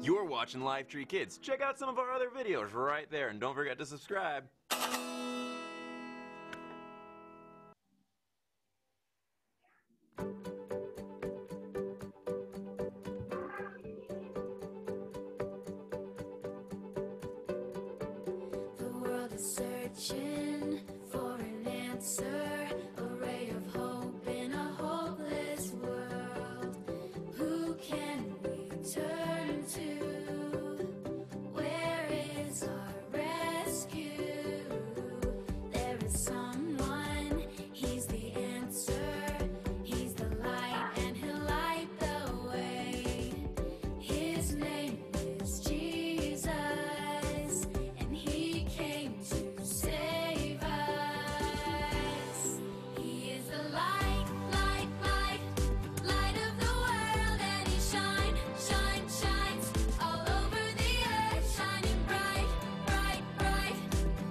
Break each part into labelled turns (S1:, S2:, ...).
S1: You're watching Lifetree Kids. Check out some of our other videos right there, and don't forget to subscribe.
S2: The world is searching for an answer, a ray of hope in a hopeless world. Who can we turn to? Where is our rescue? There is someone, he's the answer. He's the light and he'll light the way. His name is Jesus, and he came to save us. He is the light, light, light, light of the world, and he shines all over the earth, shining bright, bright, bright.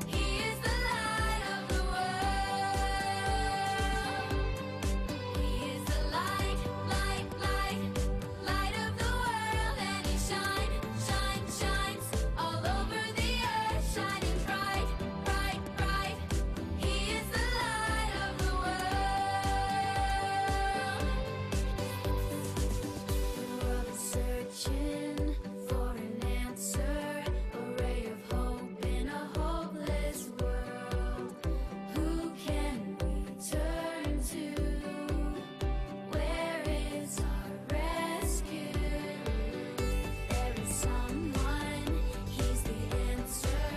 S2: He is the light of the world. He is the light, light, light, light of the world, and he shines all over the earth, shining bright, bright, bright. He is the light of the world. The world is searching for an answer, a ray of hope in a hopeless world. Who can we turn to? Where is our rescue? There is someone, he's the answer.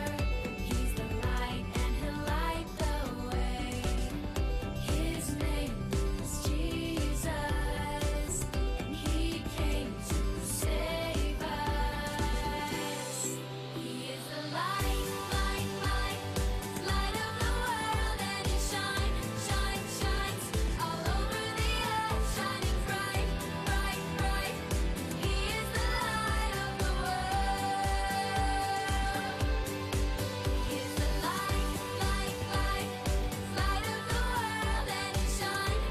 S2: He's the light and he'll light the way. His name is Jesus, and he came to save us. He is the light, light, light, light of the world, and he shines all over the earth, shining bright, bright, bright. He is the light of the world. He is the light, light, light, light of the world, and he shines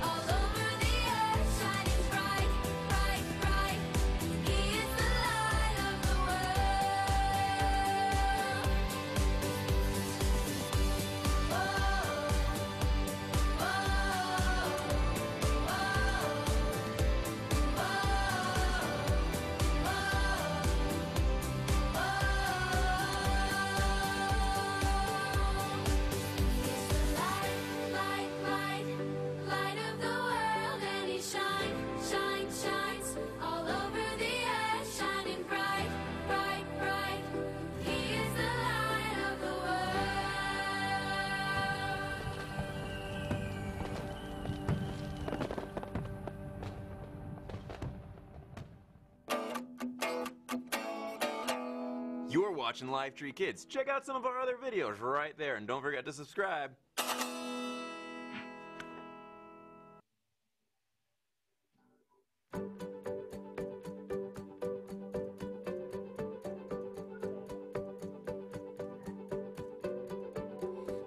S2: all over the earth, shining bright, bright, bright. He is the light of the light of the world, and he shines all over the earth, shining bright, bright, bright. He is the light of the world.
S1: You're watching Lifetree Kids. Check out some of our other videos right there, and don't forget to subscribe.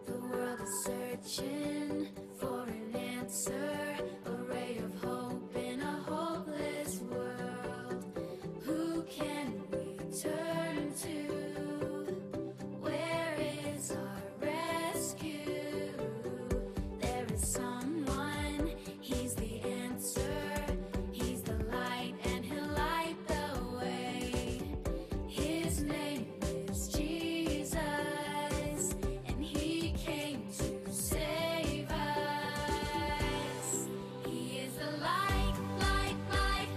S2: The world is searching for an answer, a ray of hope in a hopeless world. Who can we turn to? Where is our rescue? There is someone, he's the answer. He's the light and he'll light the way. His name is Jesus, and he came to save us. He is the light, light, light,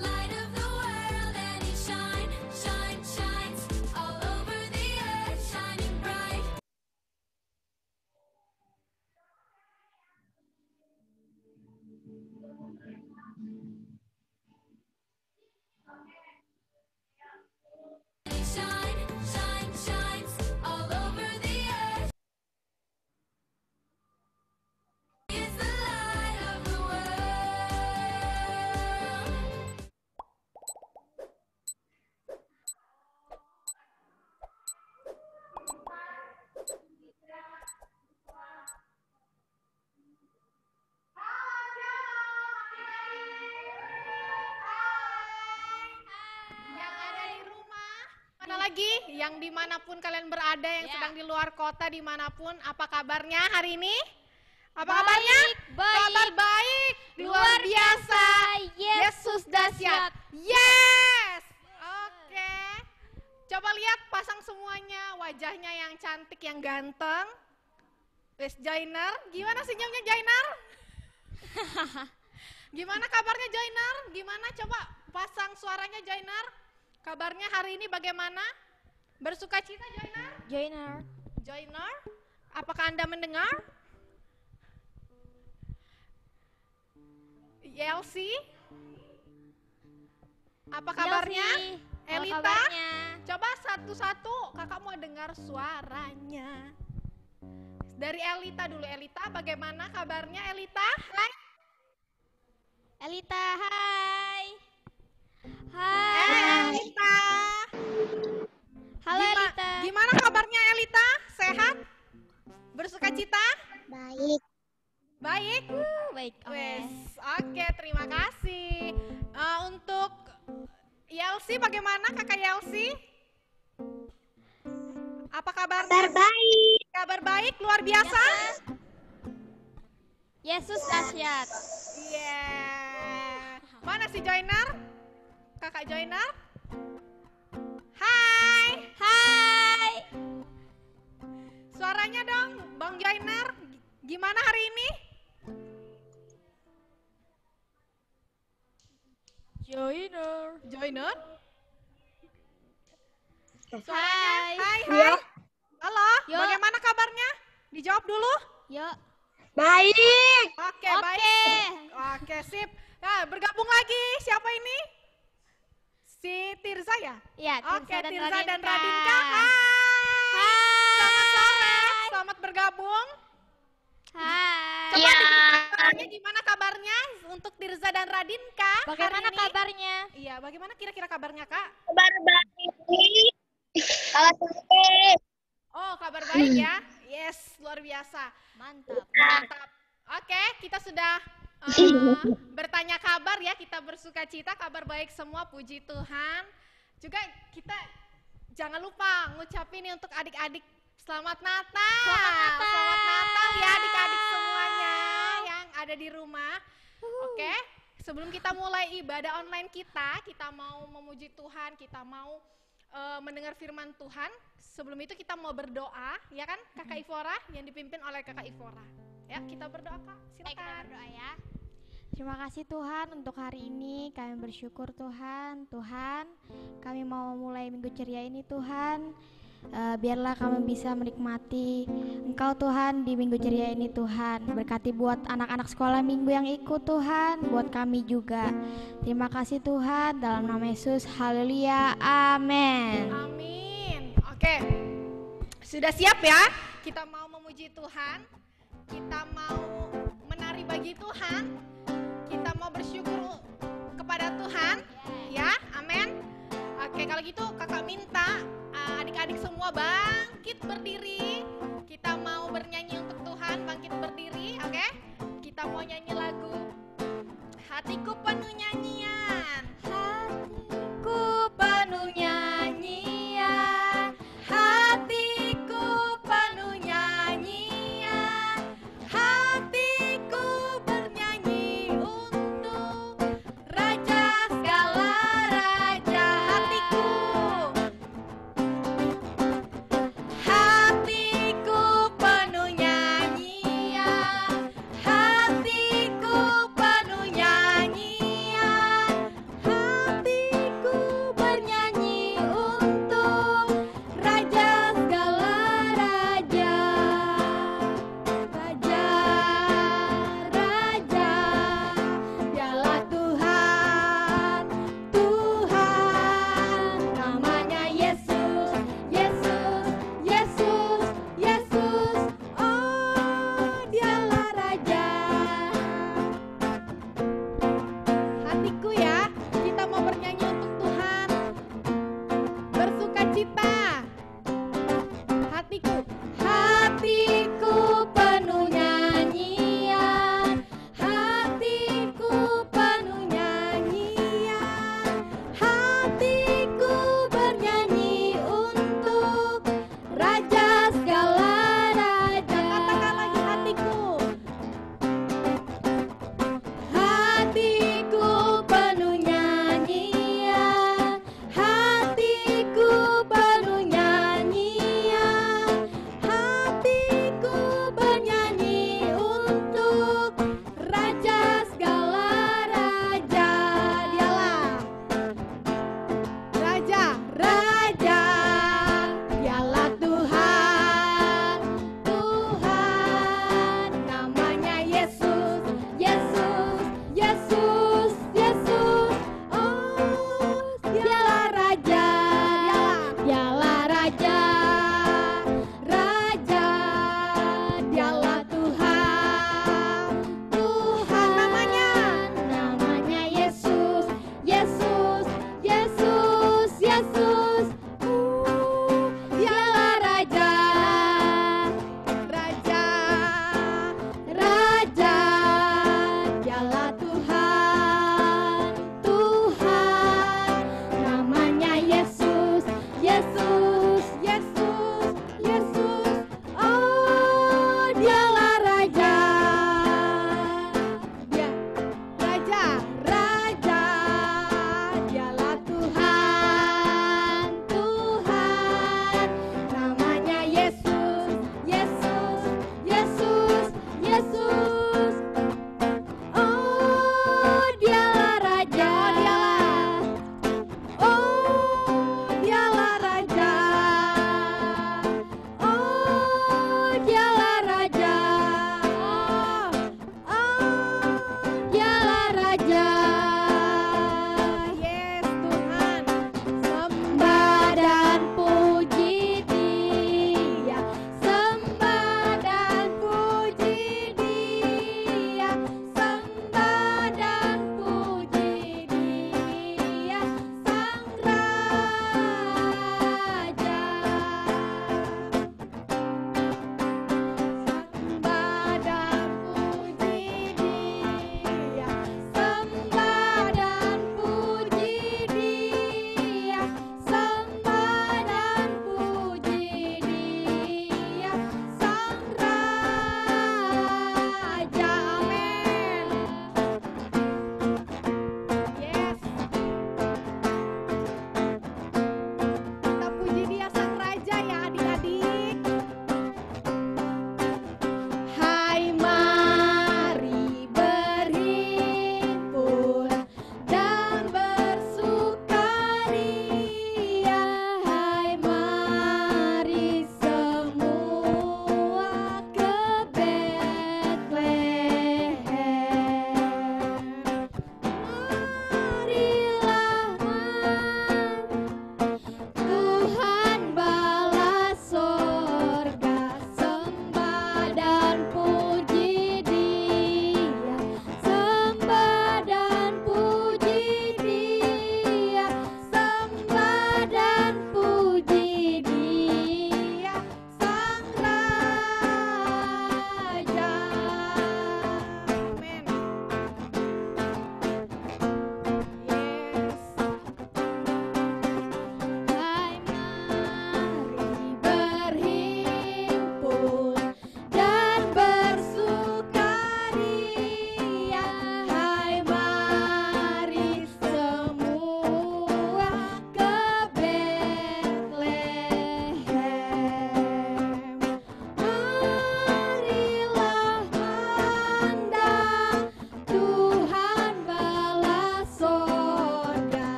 S2: light of the world, and he shines all over the earth, shining bright. He shines all over the earth. He is the light of the world.
S3: lagi yang dimanapun kalian berada, yang sedang di luar kota dimanapun, apa kabarnya hari ini? Apa kabarnya? Kabar baik, luar biasa. Yesus dahsyat. Yes. Oke. Coba lihat pasang semuanya, wajahnya yang cantik, yang ganteng. Wes Joiner, gimana senyumnya Joiner? Gimana kabarnya Joiner? Gimana coba pasang suaranya Joiner? Kabarnya hari ini bagaimana? Bersukacita Joiner? Joiner, apakah Anda mendengar? Yelsi? Apa kabarnya? Elita? Coba satu-satu, kakak mau dengar suaranya. Dari Elita dulu, Elita bagaimana kabarnya Elita? Hai.
S4: Elita, hai.
S3: Elita.
S4: Halo Elita.
S3: Gimana kabarnya Elita? Sehat? Bersukacita?
S4: Baik.
S3: Baik?
S4: Baik.
S3: Wes, oke, terima kasih. Untuk Yelsi bagaimana kakak Yelsi? Apa kabarnya?
S4: Kabar baik.
S3: Kabar baik, luar biasa?
S4: Yesus dahsyat.
S3: Yeah. Mana si Joiner? Kakak Joiner? Hai.
S4: Hai.
S3: Suaranya dong, Bang Joiner. Gimana hari ini? Joiner?
S4: Hai.
S3: Hai. Halo,
S4: Yo.
S3: bagaimana kabarnya? Dijawab dulu.
S4: Yuk.
S3: Baik. Oke,
S4: Oke.
S3: baik. Oke, sip. Nah, bergabung lagi. Siapa ini? Si Tirza ya?
S4: Iya,
S3: Oke, Tirza dan
S4: Radinka.
S3: Radinka. Hai.
S4: Hai.
S3: Selamat sore. Selamat bergabung.
S4: Hai.
S3: Coba diceritakan gimana kabarnya untuk Tirza dan Radinka
S4: Bagaimana
S3: hari ini?
S4: kabarnya?
S3: Iya, bagaimana kira-kira kabarnya, Kak?
S4: Kabar baik. Halo,
S3: Oh, kabar baik ya. Yes, luar biasa.
S4: mantap.
S3: Mantap. Oke, kita sudah bertanya kabar ya, kita bersuka cita, kabar baik semua, puji Tuhan. Juga kita jangan lupa ngucapin nih untuk adik-adik selamat Natal. Selamat Natal ya adik-adik semuanya yang ada di rumah. Oke, sebelum kita mulai ibadah online kita mau memuji Tuhan, kita mau mendengar firman Tuhan. Sebelum itu kita mau berdoa, ya kan Kakak Ivora yang dipimpin oleh Kakak Ivora. Ya, kita berdoa Kak,
S4: Kita
S3: silakan.
S4: berdoa ya. Terima kasih Tuhan untuk hari ini, kami bersyukur Tuhan. Tuhan, kami mau memulai minggu ceria ini Tuhan. Biarlah kami bisa menikmati Engkau Tuhan di minggu ceria ini Tuhan. Berkati buat anak-anak sekolah minggu yang ikut Tuhan, buat kami juga. Terima kasih Tuhan, dalam nama Yesus, haleluya, amin.
S3: Amin. Oke, sudah siap ya? Kita mau memuji Tuhan, kita mau menari bagi Tuhan, kita mau bersyukur kepada Tuhan, ya, amin. Oke, kalau gitu kakak minta adik-adik semua bangkit berdiri. Kita mau bernyanyi untuk Tuhan, bangkit berdiri, oke? Kita mau nyanyi lagu Hatiku Penuh Nyanyian. Hatiku penuh nyanyian, hatiku penuh nyanyian, hatiku bernyanyi untuk Raja segala raja. Hatiku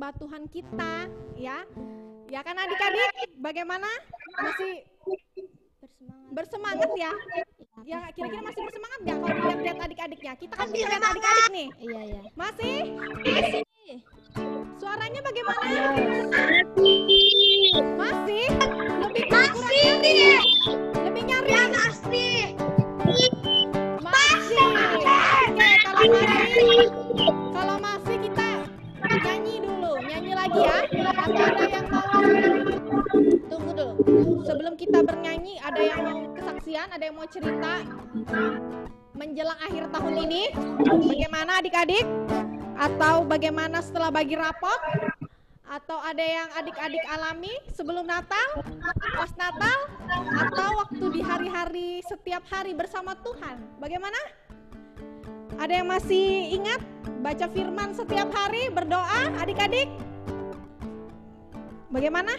S3: menyembah Tuhan kita, ya. Ya kan adik-adik, bagaimana? Masih bersemangat ya? Ya kira-kira masih bersemangat nggak kalau lihat-lihat adik-adiknya? Kita kan bisa lihat adik-adik nih.
S4: Iya, iya.
S3: Masih? Suaranya bagaimana? Masih? Lebih kurang-kurang lebih nyari? Masih. Oke, kalau masih kita nyanyi dulu, nyanyi lagi ya. Atau ada yang mau? Tunggu dulu. Sebelum kita bernyanyi, ada yang mau kesaksian, ada yang mau cerita menjelang akhir tahun ini? Bagaimana adik-adik? Atau bagaimana setelah bagi rapot? Atau ada yang adik-adik alami sebelum Natal, pas Natal, atau waktu di hari-hari setiap hari bersama Tuhan? Bagaimana? Ada yang masih ingat baca firman setiap hari, berdoa, adik-adik? Bagaimana?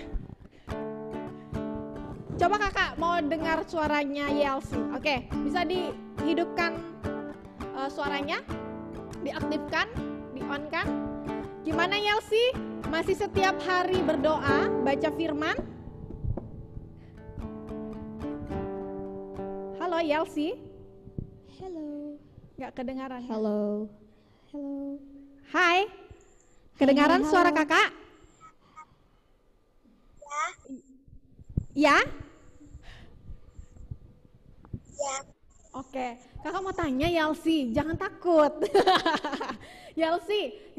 S3: Coba kakak mau dengar suaranya Yelsi. Oke, bisa dihidupkan suaranya, diaktifkan, di-on-kan. Gimana Yelsi? Masih setiap hari berdoa, baca firman? Halo Yelsi?
S4: Halo.
S3: Nggak kedengaran.
S4: Halo. Halo.
S3: Hai. Kedengaran
S4: Halo.
S3: suara kakak? Ya? Ya. Oke, kakak mau tanya Yelsi, jangan takut. Yelsi,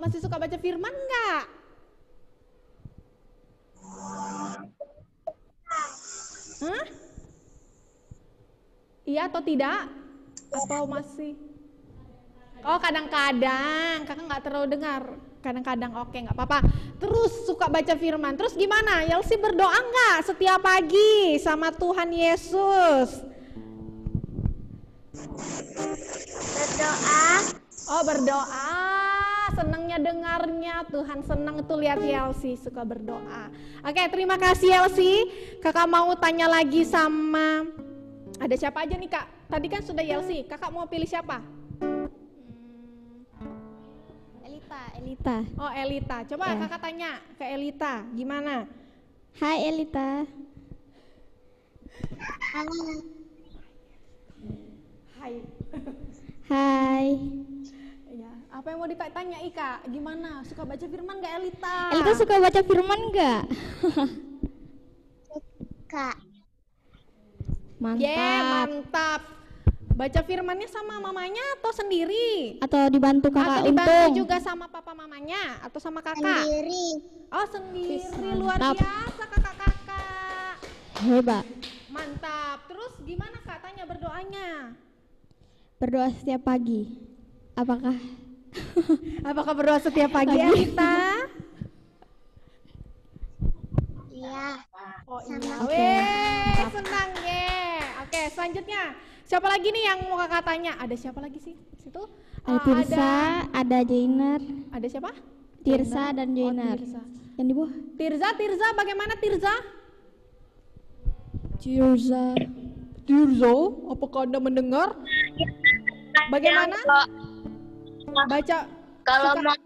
S3: masih suka baca firman nggak? Hah? Iya atau tidak? Atau masih? Oh kadang-kadang, kakak nggak terlalu dengar. Kadang-kadang, oke nggak apa-apa. Terus suka baca firman. Terus gimana? Yelsi berdoa nggak setiap pagi sama Tuhan Yesus?
S5: Berdoa.
S3: Oh berdoa. Senangnya dengarnya, Tuhan senang tuh lihat Yelsi suka berdoa. Oke, terima kasih Yelsi. Kakak mau tanya lagi sama, ada siapa aja nih kak? Tadi kan sudah Yelsi, kakak mau pilih siapa?
S4: Elita.
S3: Oh Elita, coba
S4: Ya.
S3: kakak tanya ke Elita, gimana?
S4: Hai Elita.
S3: Hai.
S4: Hai.
S3: Ya, apa yang mau ditanya Ika? Gimana? Suka baca firman gak Elita?
S4: Elita suka baca firman nggak?
S5: Kak.
S4: Mantap.
S3: Yeah, mantap. Baca firmannya sama mamanya atau sendiri?
S4: Atau dibantu kakak
S3: Atau dibantu
S4: Untung?
S3: juga sama papa mamanya atau sama kakak?
S5: Sendiri.
S3: Oh sendiri,
S4: Mantap.
S3: luar biasa kakak-kakak.
S4: Hebat.
S3: Mantap. Terus gimana kak? Tanya berdoanya.
S4: Berdoa setiap pagi. Apakah?
S3: Apakah berdoa setiap pagi Elita?
S5: Iya.
S3: Oh iya.
S4: Oke.
S3: Weh, senang ya. Oke, selanjutnya. Siapa lagi nih yang mau kakak tanya? Ada siapa lagi sih? Situ?
S4: Ada Tirsa, ada Jainer,
S3: Ada siapa?
S4: Tirsa dan
S3: Oh,
S4: Jainer.
S3: Tirsa.
S4: Yang di bawah?
S3: Tirza, bagaimana Tirza?
S4: Tirza.
S3: Apakah Anda mendengar? Bagaimana? Baca.
S5: Kalau
S3: suka-
S5: mau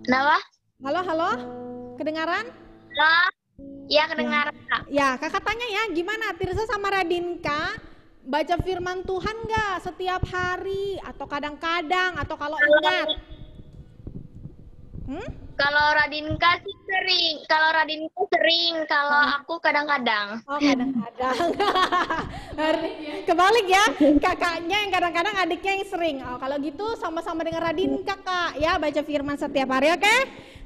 S5: kenapa?
S3: Halo? Kedengaran?
S5: Halo? Ya kedengaran Kak.
S3: Ya, kakak tanya ya, gimana Tirza sama Radinka baca firman Tuhan nggak setiap hari atau kadang-kadang atau kalau ingat?
S5: Kalau Radinka sih sering. Kalau aku kadang-kadang.
S3: Oh kadang-kadang. Kebalik ya, kakaknya yang kadang-kadang, adiknya yang sering. Oh kalau gitu sama-sama dengan Radinka kak ya baca firman setiap hari, oke?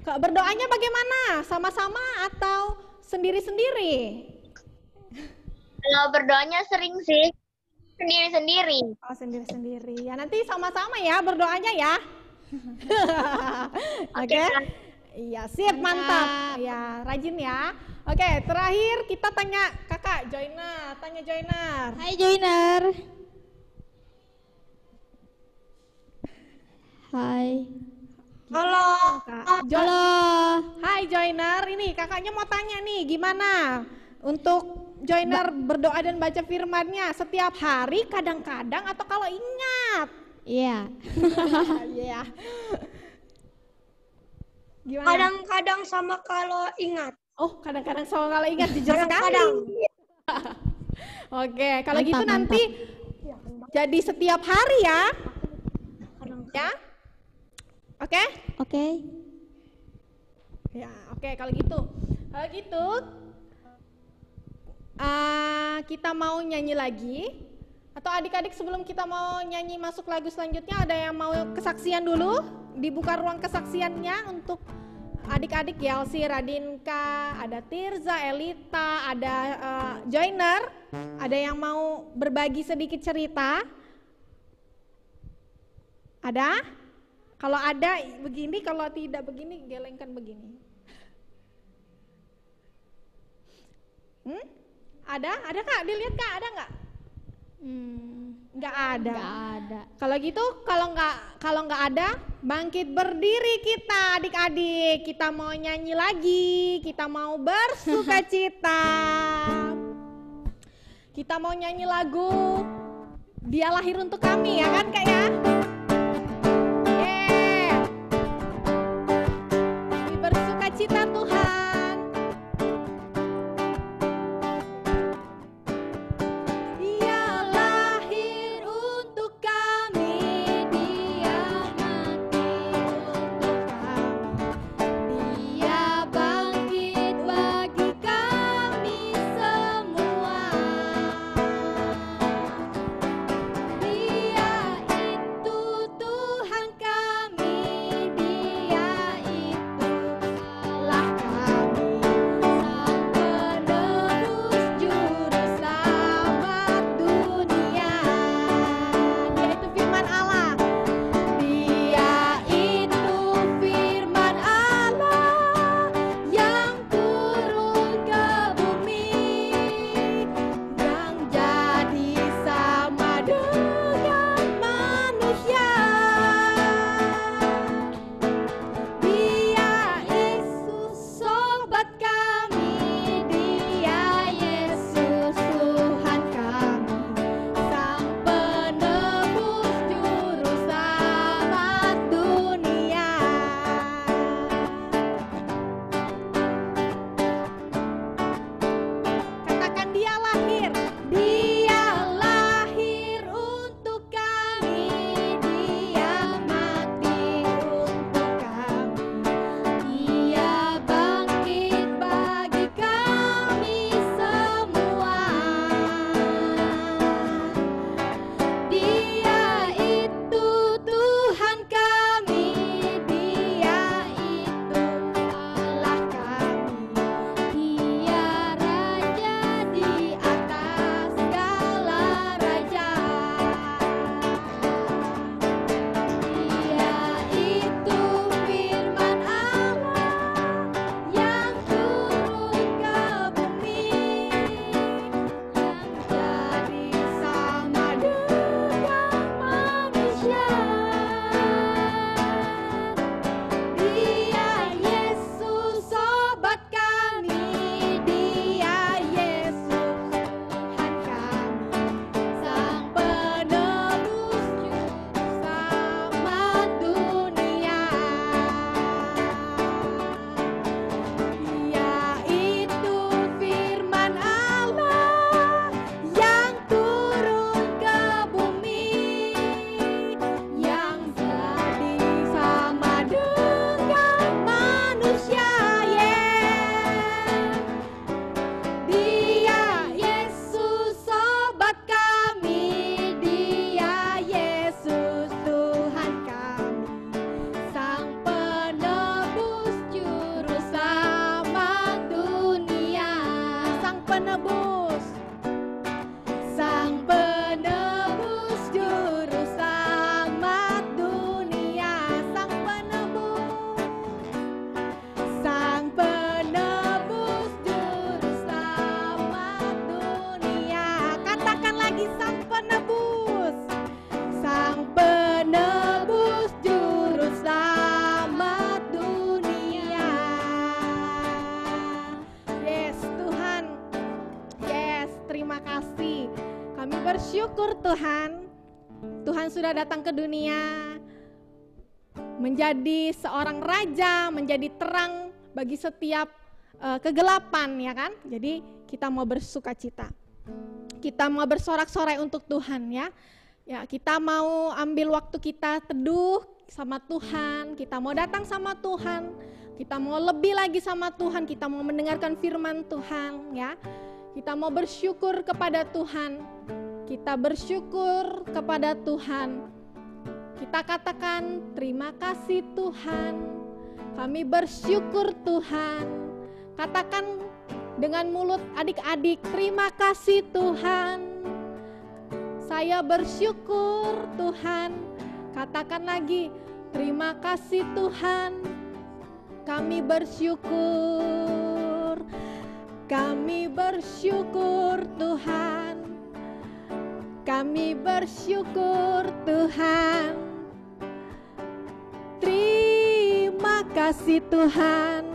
S3: Kak, berdoanya bagaimana? Sama-sama atau sendiri-sendiri?
S5: Kalau berdoanya sering sih sendiri-sendiri.
S3: Oh sendiri-sendiri. Ya nanti sama-sama ya berdoanya ya. Oke. Iya sip, mantap. Ya rajin ya. Oke, terakhir kita tanya kakak Joiner. Tanya Joiner.
S4: Hai Joiner. Hai.
S5: Halo.
S3: Kak.
S4: Halo.
S3: Hai Joiner, ini kakaknya mau tanya nih, gimana untuk Joiner berdoa dan baca firman-Nya setiap hari, kadang-kadang atau kalau ingat?
S4: Iya.
S3: Iya. Gimana?
S5: Kadang-kadang sama kalau ingat.
S3: Oh, kadang-kadang sama kalau ingat jujur sekali.
S5: Kadang-kadang.
S3: Oke, kalau gitu
S4: Mantap,
S3: nanti jadi setiap hari ya. Ya? Oke?
S4: Oke.
S3: Ya, oke kalau gitu. Kalau gitu kita mau nyanyi lagi. Atau adik-adik sebelum kita mau nyanyi masuk lagu selanjutnya ada yang mau kesaksian dulu? Dibuka ruang kesaksiannya untuk adik-adik Yelsi, Radinka, ada Tirza, Elita, ada Joiner. Ada yang mau berbagi sedikit cerita? Ada? Kalau ada begini, kalau tidak begini gelengkan begini. Ada? Ada Kak? Dilihat Kak, ada nggak? Nggak ada.
S4: Nggak ada.
S3: Kalau gitu, kalau nggak ada, bangkit berdiri kita adik-adik. Kita mau nyanyi lagi, kita mau bersukacita. Kita mau nyanyi lagu Dia Lahir Untuk Kami, ya kan Kak ya? Yeay. Kami bersukacita Tuhan.
S6: bersyukur Tuhan. Tuhan sudah datang ke dunia
S3: menjadi seorang raja, menjadi terang bagi setiap kegelapan, ya kan? Jadi kita mau bersukacita. Kita mau bersorak-sorai untuk Tuhan, ya. Ya, kita mau ambil waktu kita teduh sama Tuhan, kita mau datang sama Tuhan, kita mau lebih lagi sama Tuhan, kita mau mendengarkan firman Tuhan, ya. Kita mau bersyukur kepada Tuhan. Kita bersyukur kepada Tuhan. Kita katakan terima kasih Tuhan. Kami bersyukur Tuhan. Katakan dengan mulut adik-adik, terima kasih Tuhan. Saya bersyukur Tuhan. Katakan lagi, terima kasih Tuhan. Kami bersyukur. Kami bersyukur Tuhan. Kami bersyukur Tuhan. Terima kasih Tuhan.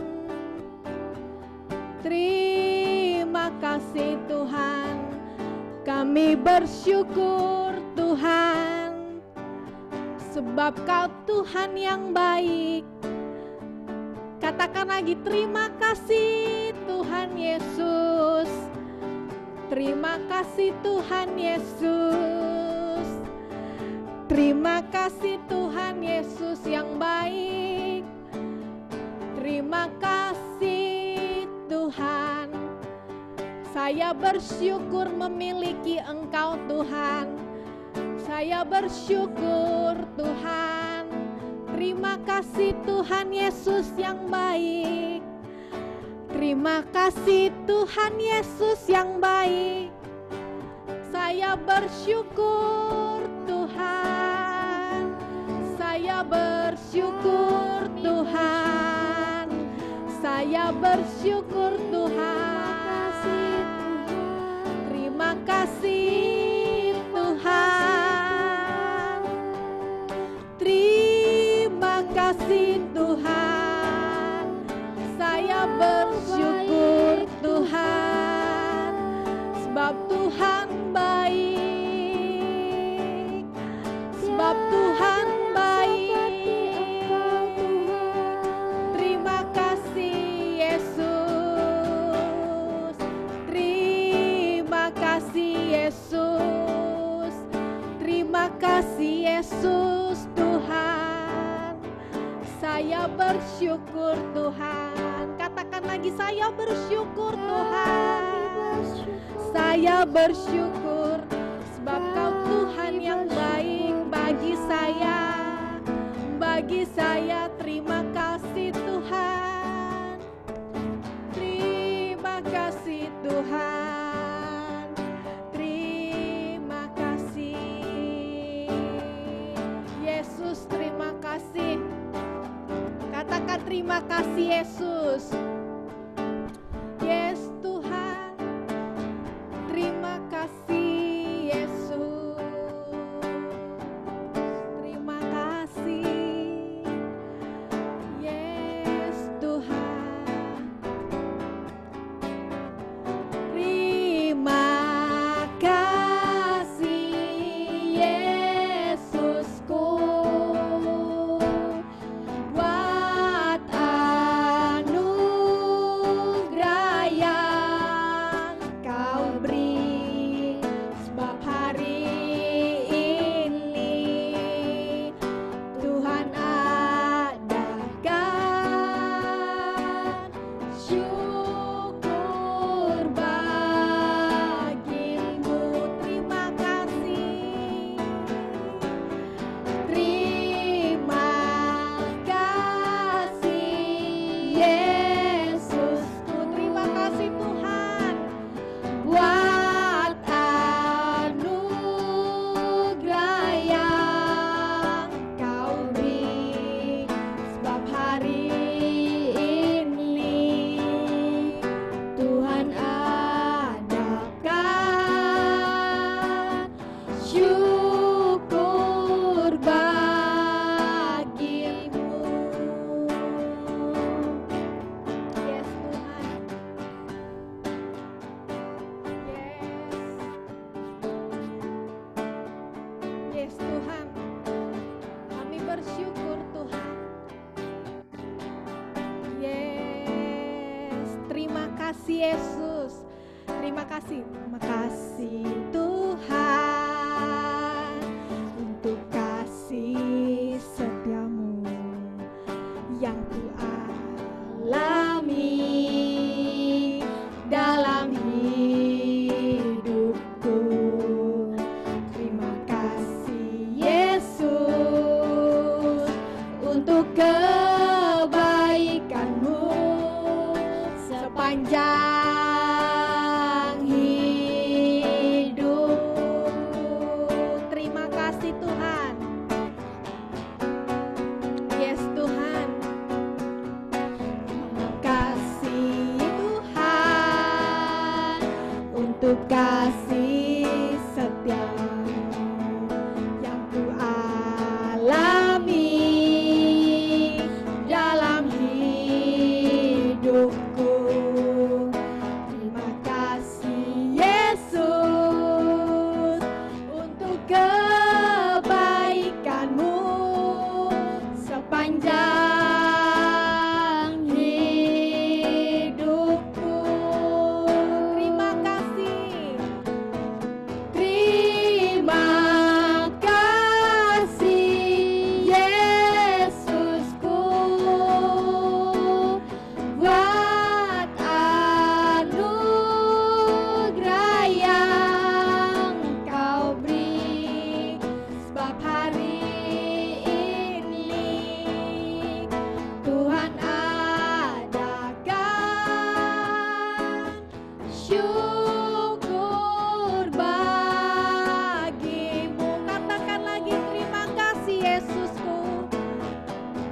S3: Terima kasih Tuhan. Kami bersyukur Tuhan. Sebab Kau Tuhan yang baik. Katakan lagi, terima kasih Tuhan Yesus. Terima kasih Tuhan Yesus. Terima kasih Tuhan Yesus yang baik. Terima kasih Tuhan. Saya bersyukur memiliki Engkau Tuhan. Saya bersyukur Tuhan. Terima kasih Tuhan Yesus yang baik. Terima kasih Tuhan Yesus yang baik. Saya bersyukur Tuhan. Saya bersyukur Tuhan. Saya bersyukur Tuhan. Terima kasih Tuhan. Terima kasih Tuhan. Saya bersyukur Tuhan. Sebab Tuhan baik. Sebab Tuhan baik. Terima kasih Yesus. Terima kasih Yesus. Terima kasih Yesus Tuhan. Saya bersyukur Tuhan. Katakan lagi, saya bersyukur Tuhan. Saya bersyukur sebab Kau Tuhan yang baik bagi saya. Bagi saya, terima kasih Tuhan. Terima kasih Tuhan. Terima kasih Yesus, terima kasih. Katakan terima kasih Yesus. Yes Tuhan. Terima kasih Yesus. Terima kasih. Yes Tuhan. Terima kasih Yesusku. Buat anugerah kasih Yesus. Terima kasih Tuhan untuk kasih setiamu yang ku alami dalam hidupku. Terima kasih Yesus untuk kebaikanmu sepanjang hidup. Terima kasih Tuhan. Yes Tuhan. Terima kasih Tuhan untuk kasih setiamu yang ku alami dalam hidupku. Terima kasih Yesus untuk kebaikanmu sepanjang hidupku. Terima kasih. Terima kasih Yesusku buat anugerah yang kau beri, sebab hari ini Tuhan adakan syukur bagimu. Katakan lagi, terima kasih Yesusku.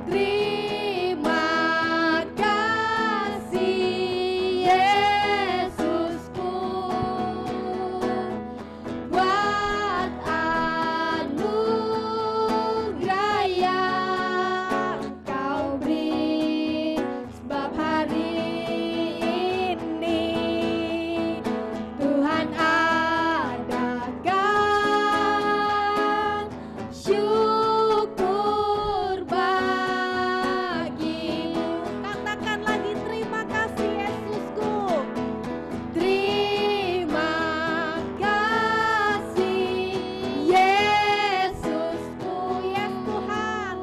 S3: Terima kasih Yesusku buat anugerah yang kau beri, sebab hari ini Tuhan adakan syukur bagimu. Katakan lagi, terima kasih Yesusku. Terima kasih Yesusku. Yes Tuhan,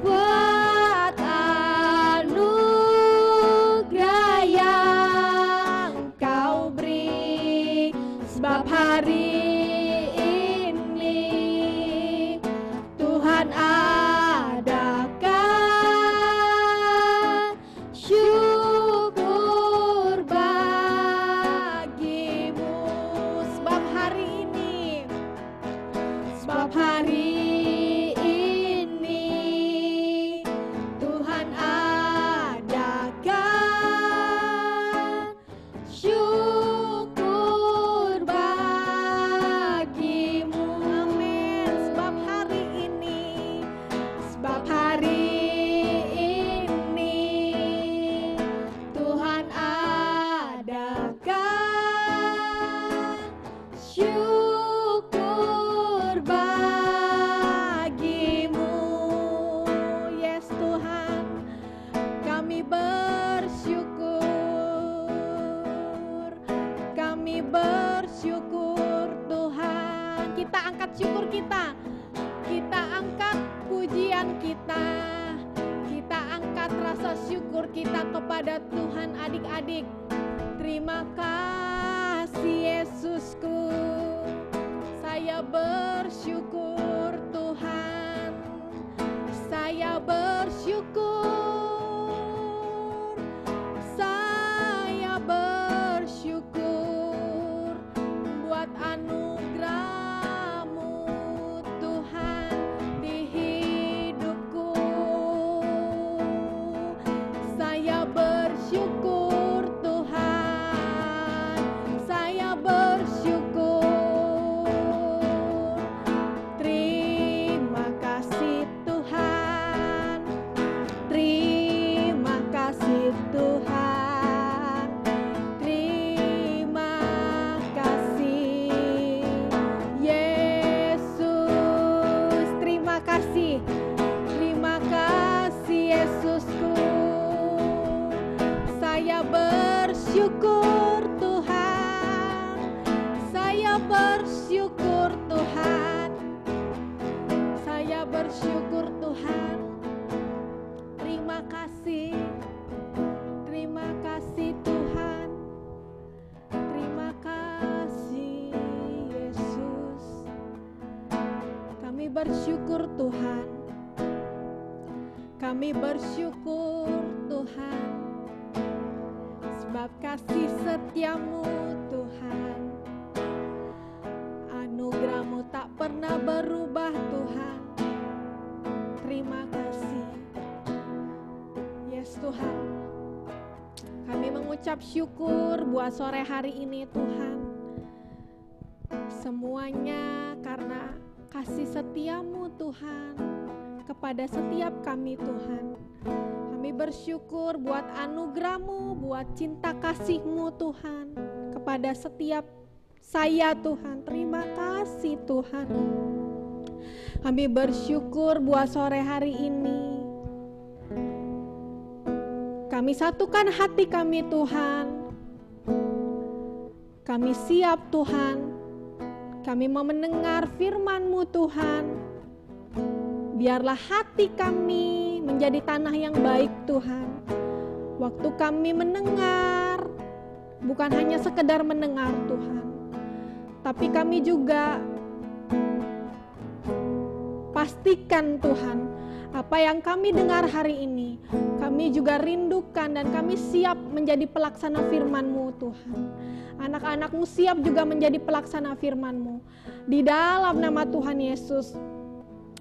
S3: buat anugerah yang kau beri, sebab hari ini Tuhan adakan syukur bagimu. Sebab hari ini Tuhan adakan syukur bagimu. Amin. Sebab hari ini Tuhan adakan syukur bagimu. Yes Tuhan, kami bersyukur Tuhan. Kita angkat syukur kita angkat pujian kita angkat rasa syukur kita kepada Tuhan adik-adik. Terima kasih Yesusku, saya bersyukur Tuhan, saya bersyukur, saya bersyukur buat anugerah-Mu Tuhan di hidupku. Saya bersyukur Tuhan, saya bersyukur. Terima kasih Tuhan bersyukur Tuhan. Saya bersyukur Tuhan. Saya bersyukur Tuhan. Terima kasih. Terima kasih Tuhan. Terima kasih Yesus. Kami bersyukur Tuhan. Kami bersyukur Tuhan. Sebab kasih setiamu Tuhan. Anugerahmu tak pernah berubah Tuhan. Terima kasih. Yes Tuhan. Kami mengucap syukur buat sore hari ini Tuhan. Semuanya karena kasih setiamu Tuhan kepada setiap kami Tuhan. Kami bersyukur buat anugerahmu, buat cinta kasihmu Tuhan kepada setiap saya Tuhan. Terima kasih Tuhan. Kami bersyukur buat sore hari ini. Kami satukan hati kami Tuhan. Kami siap Tuhan. Kami mau mendengar firman-Mu Tuhan. Biarlah hati kami menjadi tanah yang baik Tuhan. Waktu kami mendengar, bukan hanya sekedar mendengar Tuhan, tapi kami juga pastikan Tuhan, apa yang kami dengar hari ini, kami juga rindukan dan kami siap menjadi pelaksana firman-Mu Tuhan. Anak-anak-Mu siap juga menjadi pelaksana firman-Mu. Di dalam nama Tuhan Yesus,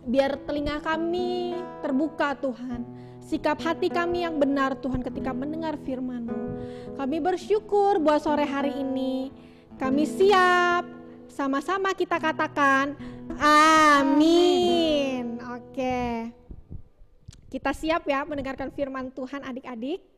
S3: biar telinga kami terbuka Tuhan. Sikap hati kami yang benar Tuhan ketika mendengar firman-Mu. Kami bersyukur buat sore hari ini. Kami siap. Sama-sama kita katakan amin. Oke. Kita siap ya mendengarkan firman Tuhan adik-adik.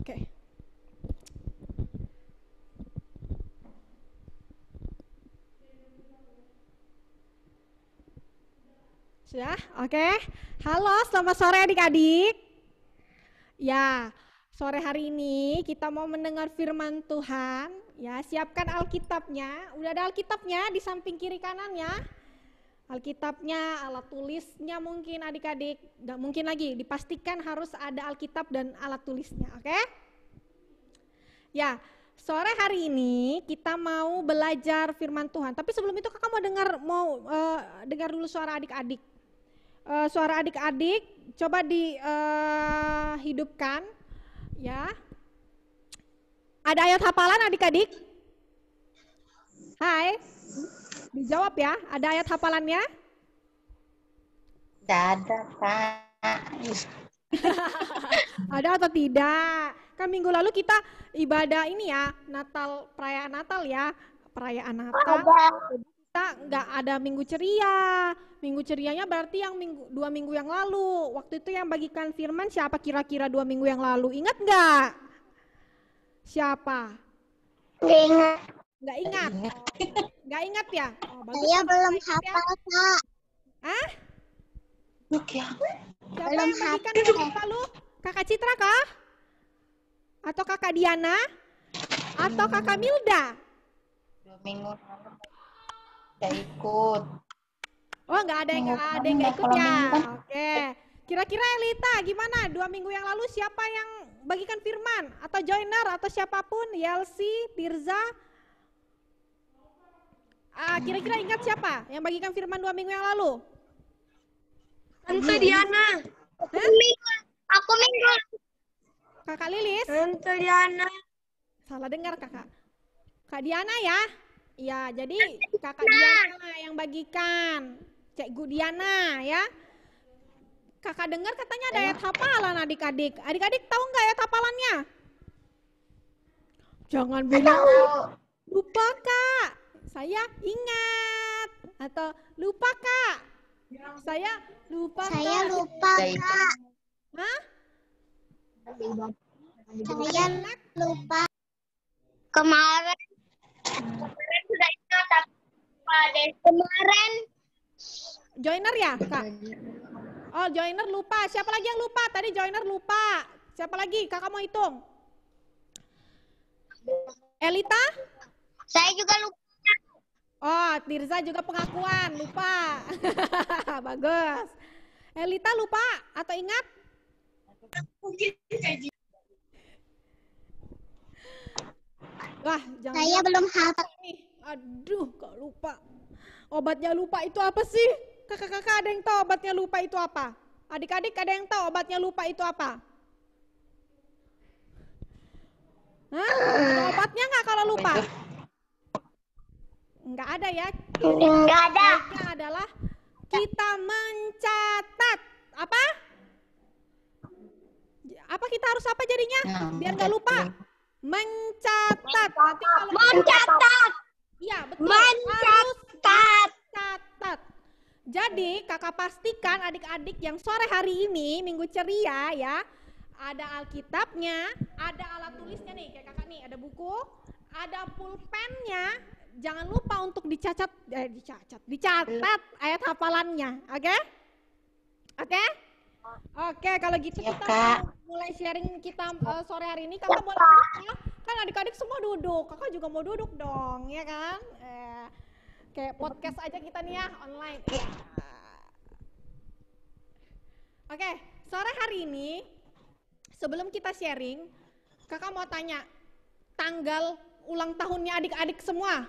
S3: Oke. Sudah? Oke. Halo, selamat sore adik-adik. Ya, sore hari ini kita mau mendengar firman Tuhan. Ya, siapkan Alkitabnya. Udah ada Alkitabnya di samping kiri kanannya. Alkitabnya, alat tulisnya mungkin adik-adik. Gak mungkin lagi, dipastikan harus ada Alkitab dan alat tulisnya, oke? Ya, sore hari ini kita mau belajar firman Tuhan. Tapi sebelum itu kakak mau dengar dulu suara adik-adik. Suara adik-adik coba dihidupkan, ya. Ada ayat hafalan adik-adik? Hai. Dijawab ya, ada ayat hafalannya?
S6: Tidak ada, Pak.
S3: Ada atau tidak? Kan minggu lalu kita ibadah ini ya, Natal, perayaan Natal ya, perayaan Natal. Kita nggak ada minggu ceria. Minggu cerianya berarti yang 2 minggu yang lalu. Waktu itu yang bagikan firman siapa kira-kira 2 minggu yang lalu? Ingat nggak? Siapa?
S5: Nggak ingat.
S3: Nggak ingat. Nggak ingat ya? Oh, bagus.
S5: Saya belum hafal, Kak.
S3: Hah? Siapa
S5: Belum
S3: yang bagikan yang lalu? Kakak Citra kah? Atau Kakak Diana? Atau Kakak Milda?
S6: 2 minggu lalu tidak ikut.
S3: Oh, nggak ada yang nggak ikut ya? Oke. Kira-kira Elita gimana? 2 minggu yang lalu siapa yang bagikan firman? Atau joiner atau siapapun? Yelsi, Tirza? Kira-kira ingat siapa yang bagikan firman 2 minggu yang lalu?
S5: Tante Diana. Aku minggu.
S3: Kakak Lilis?
S5: Tante Diana.
S3: Salah dengar kakak. Kak Diana ya? Iya, jadi kakak Diana yang bagikan. Cikgu Diana ya. Kakak dengar katanya ada ayat hafalan adik-adik. Adik-adik tahu nggak ayat hafalannya? Jangan
S6: Nggak
S3: bilang
S6: tahu.
S3: lupa kak, saya ingat. Atau lupa kak, saya lupa
S5: Saya
S3: kak.
S5: lupa,
S6: Nggak ikut.
S5: Kak.
S3: Hah?
S5: Saya lupa. Kemarin sudah ingat, tapi lupa deh. Kemarin
S3: Joiner ya kak? Oh joiner lupa, siapa lagi yang lupa? Tadi joiner lupa. Siapa lagi? Kakak mau hitung. Elita?
S5: saya juga lupa.
S3: Oh, Tirza juga pengakuan, lupa. Bagus. Elita lupa atau ingat? Wah, jangan
S5: Saya belum hafal.
S3: nih. Aduh, kok lupa. Obatnya lupa itu apa sih? Kakak-kakak ada yang tahu obatnya lupa itu apa? Adik-adik ada yang tahu obatnya lupa itu apa? Hah? Ada obatnya nggak kalau lupa? Nggak ada ya.
S5: Enggak ada.
S3: Baiknya adalah kita mencatat. Apa? Apa kita harus apa jadinya? Biar nggak lupa. Mencatat. Nanti kalau
S5: Mencatat.
S3: iya betul.
S5: Mencatat.
S3: Catat. Jadi kakak pastikan adik-adik yang sore hari ini Minggu Ceria ya, ada Alkitabnya, ada alat tulisnya nih kayak kakak nih, ada buku, ada pulpennya. Jangan lupa untuk dicatat ayat hafalannya, oke? Oke? Oke, kalau gitu
S6: Siap,
S3: kita
S6: Kak.
S3: mulai sharing kita sore hari ini. Kakak boleh duduk ya? Kan adik-adik semua duduk, kakak juga mau duduk dong, ya kan? Kayak podcast aja kita nih ya, online. Oke, sore hari ini sebelum kita sharing, kakak mau tanya tanggal ulang tahunnya adik-adik semua.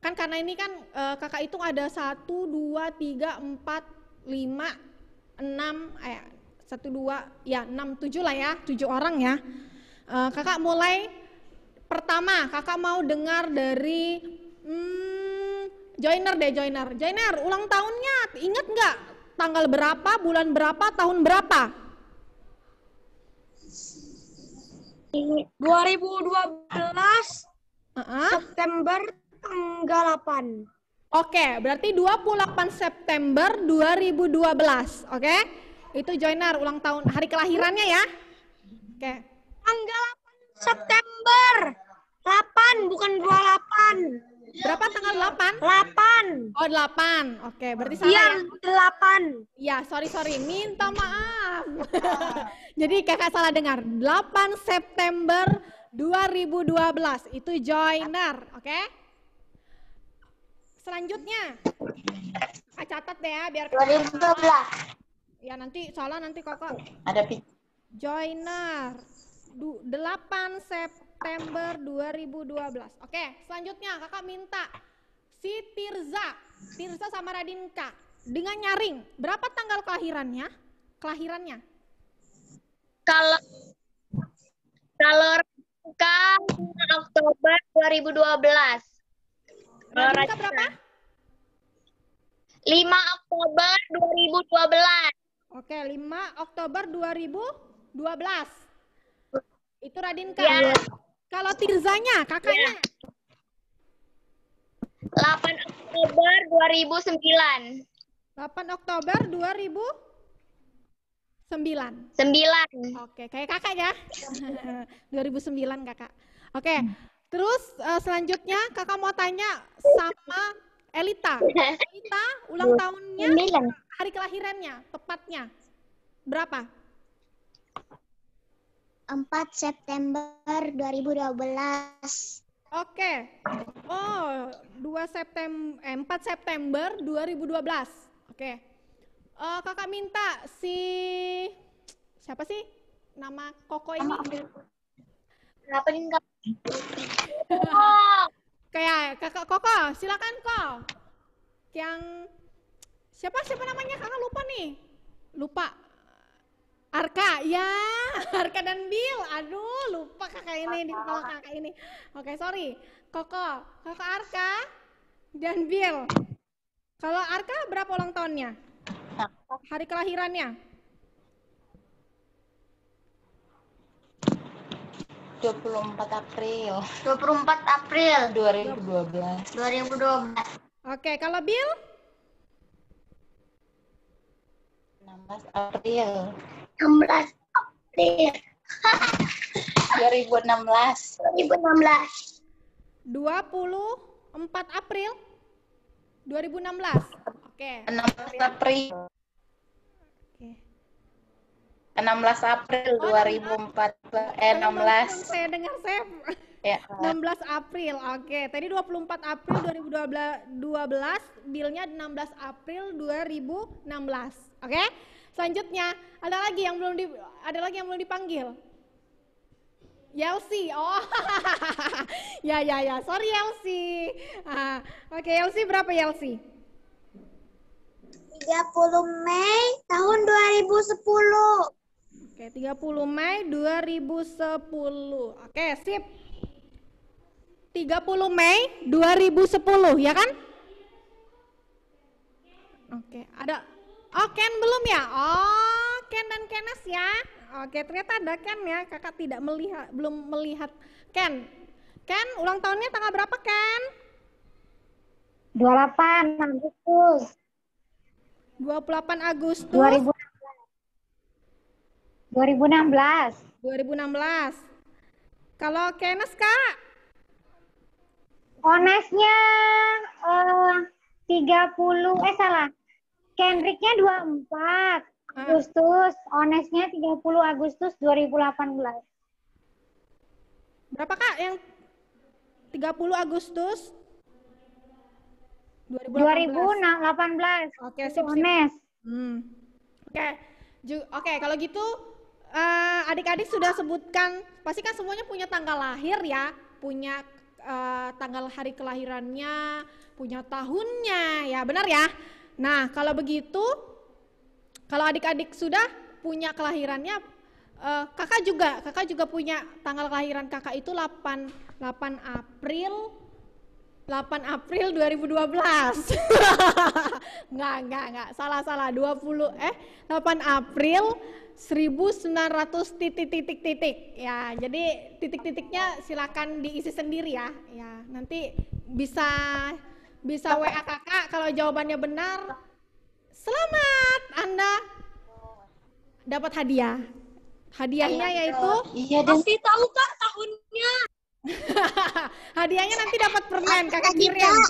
S3: Kan karena ini kan kakak hitung ada 1, 2, 3, 4, 5, 6, 1, 2, ya 6, 7 lah ya, 7 orang ya. Kakak mulai pertama, kakak mau dengar dari Joiner deh, Joiner. Joiner, ulang tahunnya inget nggak? Tanggal berapa, bulan berapa, tahun berapa?
S5: 2012
S3: Uh-uh.
S5: September tanggal 8.
S3: Oke, berarti 28 September 2012, oke? Itu Joiner ulang tahun, hari kelahirannya ya. Oke.
S5: Tanggal 8 September. 8 bukan 28.
S3: Berapa tanggal 8?
S5: 8.
S3: Oh 8, oke berarti salah
S5: Iya,
S3: ya.
S5: 8.
S3: Ya sorry, minta maaf. Jadi kakak salah dengar, 8 September 2012, itu Joiner, oke? Selanjutnya, catat deh ya biar
S5: 2012.
S3: ya nanti salah nanti kakak.
S6: Ada
S3: Joiner 8 September 2012. Oke, selanjutnya kakak minta si Tirza sama Radinka dengan nyaring berapa tanggal kelahirannya?
S5: Kalau Radinka 5 Oktober 2012.
S3: Radinka berapa?
S5: 5 Oktober 2012.
S3: Oke, 5 Oktober 2012. Itu Radinka.
S5: Iya.
S3: Kalau Tirzanya, kakaknya?
S5: 8 Oktober 2009.
S3: 8 Oktober 2009.
S5: 9.
S3: Oke, kayak kakak ya. 2009 kakak. Oke, terus selanjutnya kakak mau tanya sama Elita. Elita ulang tahunnya,
S5: 9.
S3: hari kelahirannya, tepatnya berapa?
S5: 4 September 2012.
S3: Oke. Oh, 4 September 2012. Oke. Kakak minta siapa sih nama Koko ini?
S5: Kenapa nih enggak?
S3: Kayak kakak Koko, silakan Kok. Yang siapa namanya? Kakak lupa nih. Lupa. Arka, ya, Arka dan Bill. Aduh, lupa kakak ini di kepala kakak ini. Oke, sorry. Koko, kakak Arka dan Bill. Kalau Arka berapa ulang tahunnya? Hari kelahirannya?
S6: 24 April
S5: 24 April
S6: 2012.
S5: 2012.
S3: Oke, kalau Bill?
S6: 16 April
S5: 16 April
S6: 2016.
S5: 2016.
S3: 24 April 2016. Oke.
S6: 16 April.
S3: Oke.
S6: 16 April 2016.
S3: Saya dengar saya
S6: Ya.
S3: 16 April. Oke, tadi 24 April 2012, Billnya 16 April 2016. Oke. Selanjutnya, ada lagi yang belum dipanggil. Yelsi. Oh. ya. Sorry Yelsi. Oke, Yelsi berapa Yelsi?
S5: 30 Mei tahun 2010.
S3: Oke, 30 Mei 2010. Oke, sip. 30 Mei 2010, ya kan? Oke, ada. Oh, Ken belum ya? Oh, Ken dan Kenes ya. Oke, ternyata ada Ken ya. Kakak belum melihat Ken. Ken, ulang tahunnya tanggal berapa, Ken?
S5: 28 Agustus
S3: 28 Agustus
S5: 2016.
S3: 2016. Kalau Kenes, Kak?
S5: Onesnya 30 salah. Kendricknya 24 Agustus, Onesnya 30 Agustus 2018.
S3: Berapa Kak yang 30 Agustus
S5: 2018.
S3: Oke, sip.
S5: Ones.
S3: Oke, kalau gitu adik-adik sudah sebutkan, pasti kan semuanya punya tanggal lahir ya, punya tanggal hari kelahirannya, punya tahunnya, ya benar ya. Nah, kalau begitu, kalau adik-adik sudah punya kelahirannya, kakak juga punya tanggal kelahiran kakak itu 8 April 2012. Enggak, salah 8 April 1900 titik. Ya, jadi titik-titiknya silakan diisi sendiri ya. Ya, nanti bisa WA kakak kalau jawabannya benar. Selamat, Anda dapat hadiah. Hadiahnya yaitu
S5: Kasih tahu Kak tahunnya.
S3: hadiahnya nanti dapat permen, kakak kirim.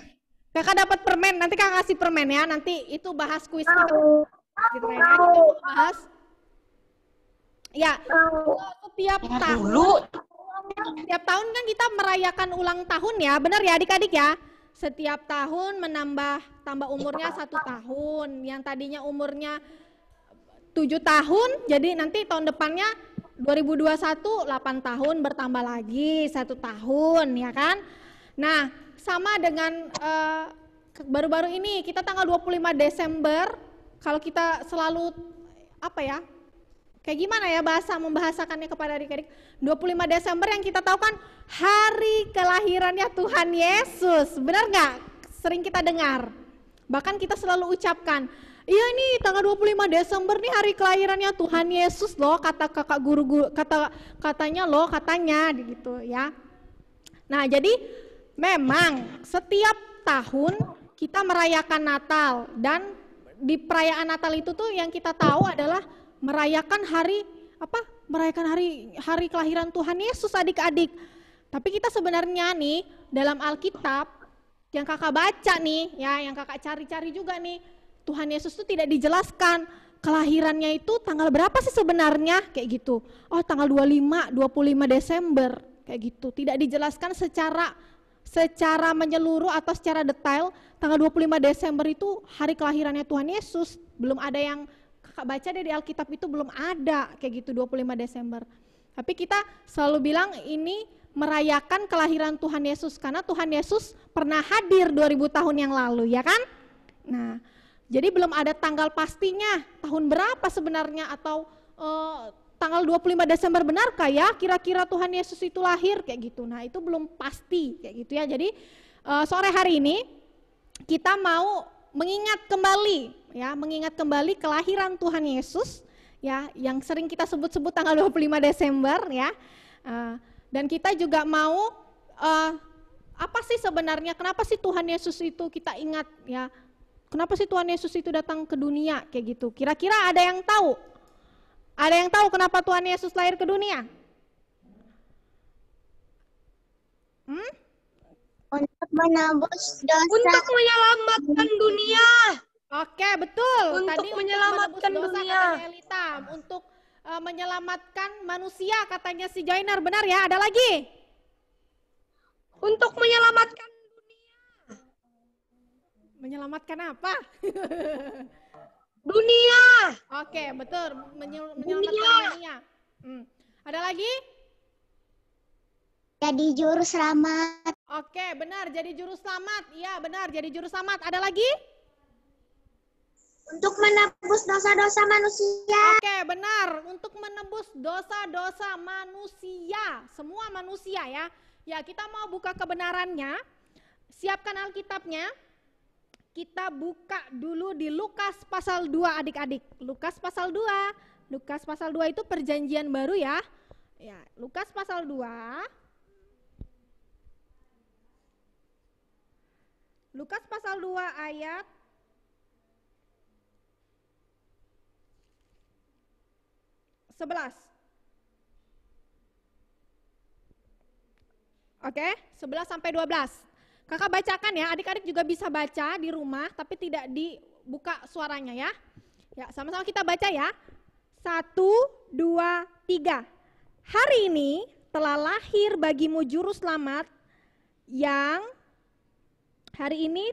S3: Kakak dapat permen, nanti kakak kasih permen ya. Nanti itu bahas kuis kita. Gitu ya, kita mau bahas. Ya, setiap tahun kan kita merayakan ulang tahun ya, benar ya adik-adik ya. Setiap tahun tambah umurnya 1 tahun. Yang tadinya umurnya 7 tahun, jadi nanti tahun depannya 2021 8 tahun bertambah lagi 1 tahun ya kan. Nah, sama dengan baru-baru ini kita tanggal 25 Desember, kalau kita selalu kayak gimana ya membahasakannya kepada adik-adik. 25 Desember yang kita tahu kan hari kelahirannya Tuhan Yesus. Benar nggak? Sering kita dengar. Bahkan kita selalu ucapkan, iya nih tanggal 25 Desember nih hari kelahirannya Tuhan Yesus loh, kata kakak guru katanya gitu ya. Nah, jadi memang setiap tahun kita merayakan Natal, dan di perayaan Natal itu tuh yang kita tahu adalah merayakan hari kelahiran Tuhan Yesus adik-adik. Tapi kita sebenarnya nih dalam Alkitab yang kakak baca nih ya, yang kakak cari-cari juga nih, Tuhan Yesus itu tidak dijelaskan kelahirannya itu tanggal berapa sih sebenarnya kayak gitu. Oh, tanggal 25 Desember kayak gitu. Tidak dijelaskan secara menyeluruh atau secara detail tanggal 25 Desember itu hari kelahirannya Tuhan Yesus. Belum ada yang kakak baca deh di Alkitab, itu belum ada kayak gitu 25 Desember. Tapi kita selalu bilang ini merayakan kelahiran Tuhan Yesus karena Tuhan Yesus pernah hadir 2000 tahun yang lalu ya kan. Nah, jadi belum ada tanggal pastinya tahun berapa sebenarnya, atau tanggal 25 Desember benarkah ya kira-kira Tuhan Yesus itu lahir kayak gitu. Nah, itu belum pasti kayak gitu ya. Jadi sore hari ini kita mau mengingat kembali kelahiran Tuhan Yesus ya, yang sering kita sebut-sebut tanggal 25 Desember ya. Dan kita juga mau apa sih sebenarnya, kenapa sih Tuhan Yesus itu kita ingat ya? Kenapa sih Tuhan Yesus itu datang ke dunia kayak gitu? Kira-kira ada yang tahu? Ada yang tahu kenapa Tuhan Yesus lahir ke dunia?
S5: Untuk menebus dosa.
S7: Untuk menyelamatkan dunia.
S3: Oke, betul.
S7: Untuk
S3: Tadi
S7: menyelamatkan
S3: menebus dosa
S7: dunia.
S3: katanya Elita, untuk menyelamatkan manusia katanya si Joiner, benar ya? Ada lagi?
S7: Untuk menyelamatkan
S3: Menyelamatkan apa?
S7: dunia.
S3: Oke, betul. Menyelamatkan dunia. Ada lagi?
S5: Jadi juru selamat.
S3: Oke, benar. Jadi juru selamat. Iya, benar. Jadi juru selamat. Ada lagi?
S5: Untuk menebus dosa-dosa manusia.
S3: Oke, benar. Untuk menebus dosa-dosa manusia. Semua manusia ya. Ya, kita mau buka kebenarannya. Siapkan Alkitabnya. Kita buka dulu di Lukas pasal 2 adik-adik. Lukas pasal 2. Lukas pasal 2 itu perjanjian baru ya. Ya, Lukas pasal 2. Lukas pasal 2 ayat 11. Oke, 11 sampai 12. Kakak bacakan ya, adik-adik juga bisa baca di rumah, tapi tidak dibuka suaranya ya. Ya, sama-sama kita baca ya. 1, 2, 3. Hari ini telah lahir bagimu juru selamat yang hari ini,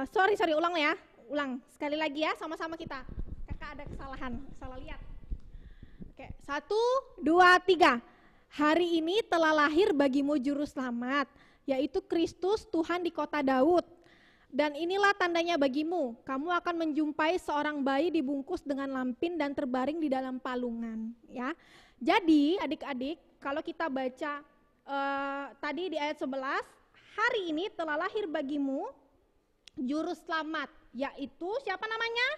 S3: sorry ulang ya, ulang sekali lagi ya, sama-sama kita. Kakak ada kesalahan, salah lihat. Oke, 1, 2, 3. Hari ini telah lahir bagimu juru selamat, yaitu Kristus Tuhan di kota Daud. Dan inilah tandanya bagimu, kamu akan menjumpai seorang bayi dibungkus dengan lampin dan terbaring di dalam palungan. Ya, jadi adik-adik, kalau kita baca tadi di ayat 11, hari ini telah lahir bagimu juru selamat, yaitu siapa namanya?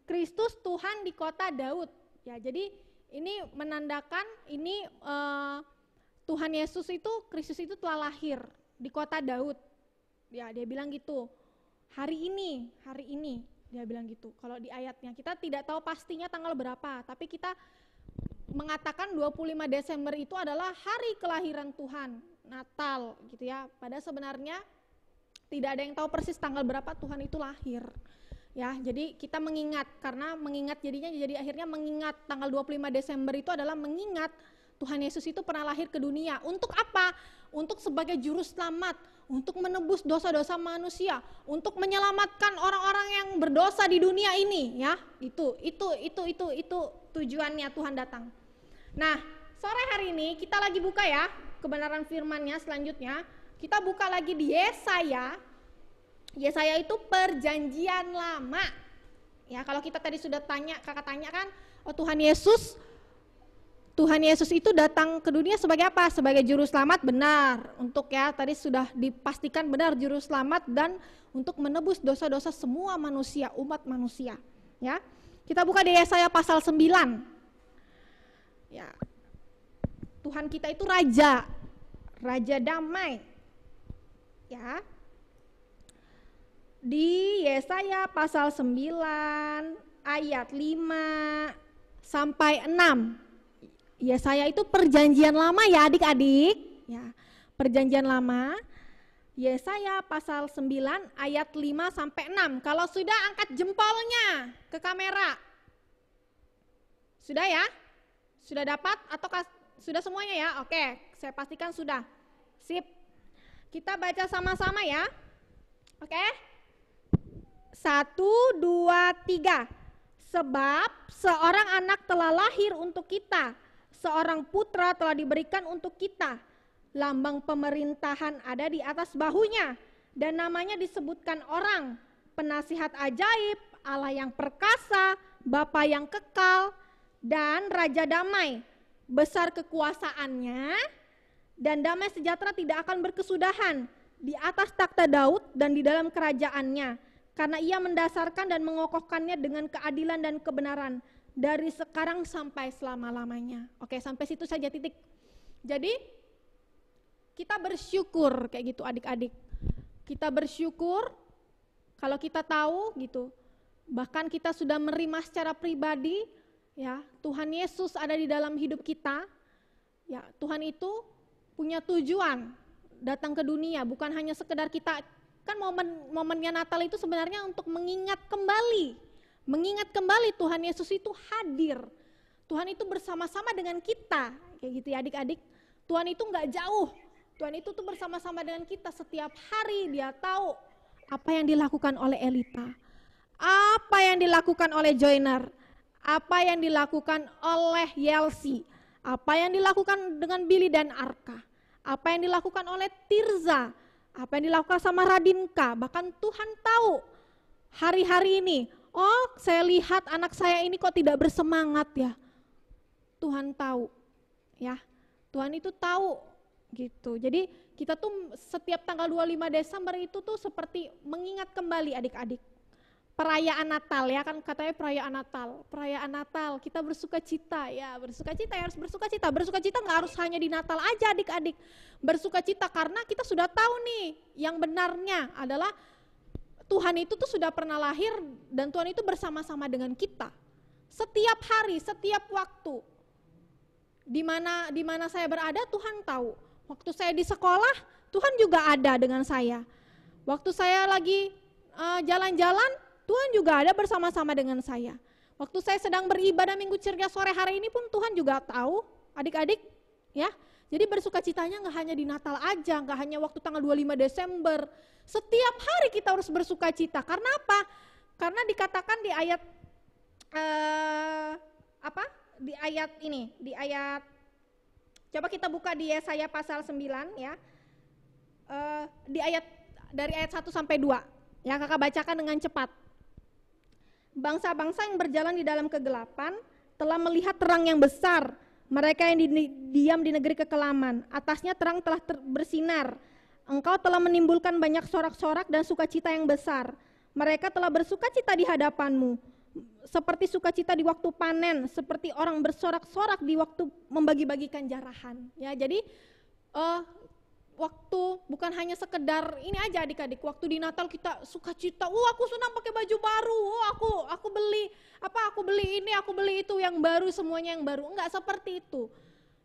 S3: Kristus Tuhan di kota Daud. Ya, jadi ini menandakan ini Tuhan Yesus itu, Kristus itu telah lahir di kota Daud. Ya, dia bilang gitu. Hari ini dia bilang gitu. Kalau di ayatnya kita tidak tahu pastinya tanggal berapa, tapi kita mengatakan 25 Desember itu adalah hari kelahiran Tuhan, Natal gitu ya. Padahal sebenarnya tidak ada yang tahu persis tanggal berapa Tuhan itu lahir. Ya, jadi kita mengingat, karena mengingat jadinya jadi akhirnya mengingat tanggal 25 Desember itu adalah mengingat Tuhan Yesus itu pernah lahir ke dunia. Untuk apa? Untuk sebagai juru selamat, untuk menebus dosa-dosa manusia, untuk menyelamatkan orang-orang yang berdosa di dunia ini, ya. Itu tujuannya Tuhan datang. Nah, sore hari ini kita lagi buka ya kebenaran firman-Nya selanjutnya. Kita buka lagi di Yesaya. Yesaya itu perjanjian lama. Ya, kalau kita tadi sudah kakak tanya kan, oh Tuhan Yesus itu datang ke dunia sebagai apa? Sebagai juru selamat, benar. Untuk ya tadi sudah dipastikan benar juru selamat dan untuk menebus dosa-dosa semua manusia, umat manusia. Ya, kita buka di Yesaya pasal 9. Ya, Tuhan kita itu raja damai. Ya, di Yesaya pasal 9 ayat 5 sampai 6. Yesaya itu perjanjian lama ya adik-adik. Ya, perjanjian lama. Yesaya pasal 9 ayat 5 sampai 6. Kalau sudah angkat jempolnya ke kamera. Sudah ya? Sudah dapat atau sudah semuanya ya? Oke, saya pastikan sudah. Sip. Kita baca sama-sama ya. Oke? 1, 2, 3. Sebab seorang anak telah lahir untuk kita, seorang putra telah diberikan untuk kita. Lambang pemerintahan ada di atas bahunya, dan namanya disebutkan orang, penasihat ajaib, Allah yang perkasa, Bapa yang kekal, dan Raja damai. Besar kekuasaannya, dan damai sejahtera tidak akan berkesudahan di atas takhta Daud dan di dalam kerajaannya, karena ia mendasarkan dan mengokohkannya dengan keadilan dan kebenaran dari sekarang sampai selama-lamanya. Oke, sampai situ saja titik. Jadi kita bersyukur kayak gitu adik-adik. Kita bersyukur kalau kita tahu gitu. Bahkan kita sudah menerima secara pribadi ya, Tuhan Yesus ada di dalam hidup kita. Ya, Tuhan itu punya tujuan datang ke dunia, bukan hanya sekedar kita, kan momennya Natal itu sebenarnya untuk mengingat kembali Tuhan Yesus itu hadir. Tuhan itu bersama-sama dengan kita, kayak gitu ya adik-adik. Tuhan itu nggak jauh, Tuhan itu tuh bersama-sama dengan kita setiap hari. Dia tahu apa yang dilakukan oleh Elita, apa yang dilakukan oleh Joiner, apa yang dilakukan oleh Yelsi, apa yang dilakukan dengan Billy dan Arka, apa yang dilakukan oleh Tirza, apa yang dilakukan sama Radinka. Bahkan Tuhan tahu hari-hari ini, oh saya lihat anak saya ini kok tidak bersemangat ya. Tuhan tahu ya, Tuhan itu tahu gitu. Jadi kita tuh setiap tanggal 25 Desember itu tuh seperti mengingat kembali adik-adik. Perayaan Natal ya, kan katanya perayaan Natal, kita bersuka cita ya, bersuka cita ya, harus bersuka cita nggak harus hanya di Natal aja adik-adik, bersuka cita karena kita sudah tahu nih yang benarnya adalah Tuhan itu tuh sudah pernah lahir dan Tuhan itu bersama-sama dengan kita setiap hari, setiap waktu. Di mana saya berada Tuhan tahu. Waktu saya di sekolah Tuhan juga ada dengan saya. Waktu saya lagi jalan-jalan Tuhan juga ada bersama-sama dengan saya. Waktu saya sedang beribadah Minggu Ceria sore hari ini pun Tuhan juga tahu, adik-adik, ya. Jadi bersukacitanya nggak hanya di Natal aja, nggak hanya waktu tanggal 25 Desember. Setiap hari kita harus bersukacita. Karena apa? Karena dikatakan di ayat coba kita buka di Yesaya pasal 9 ya. Di ayat dari ayat 1 sampai 2. Ya, kakak bacakan dengan cepat. Bangsa-bangsa yang berjalan di dalam kegelapan telah melihat terang yang besar. Mereka yang diam di negeri kekelaman, atasnya terang telah bersinar. Engkau telah menimbulkan banyak sorak-sorak dan sukacita yang besar. Mereka telah bersukacita di hadapanmu, seperti sukacita di waktu panen, seperti orang bersorak-sorak di waktu membagi-bagikan jarahan. Ya, jadi waktu bukan hanya sekedar ini aja adik-adik, waktu di Natal kita sukacita, aku senang pakai baju baru, aku beli ini, aku beli itu yang baru, semuanya yang baru. Enggak seperti itu.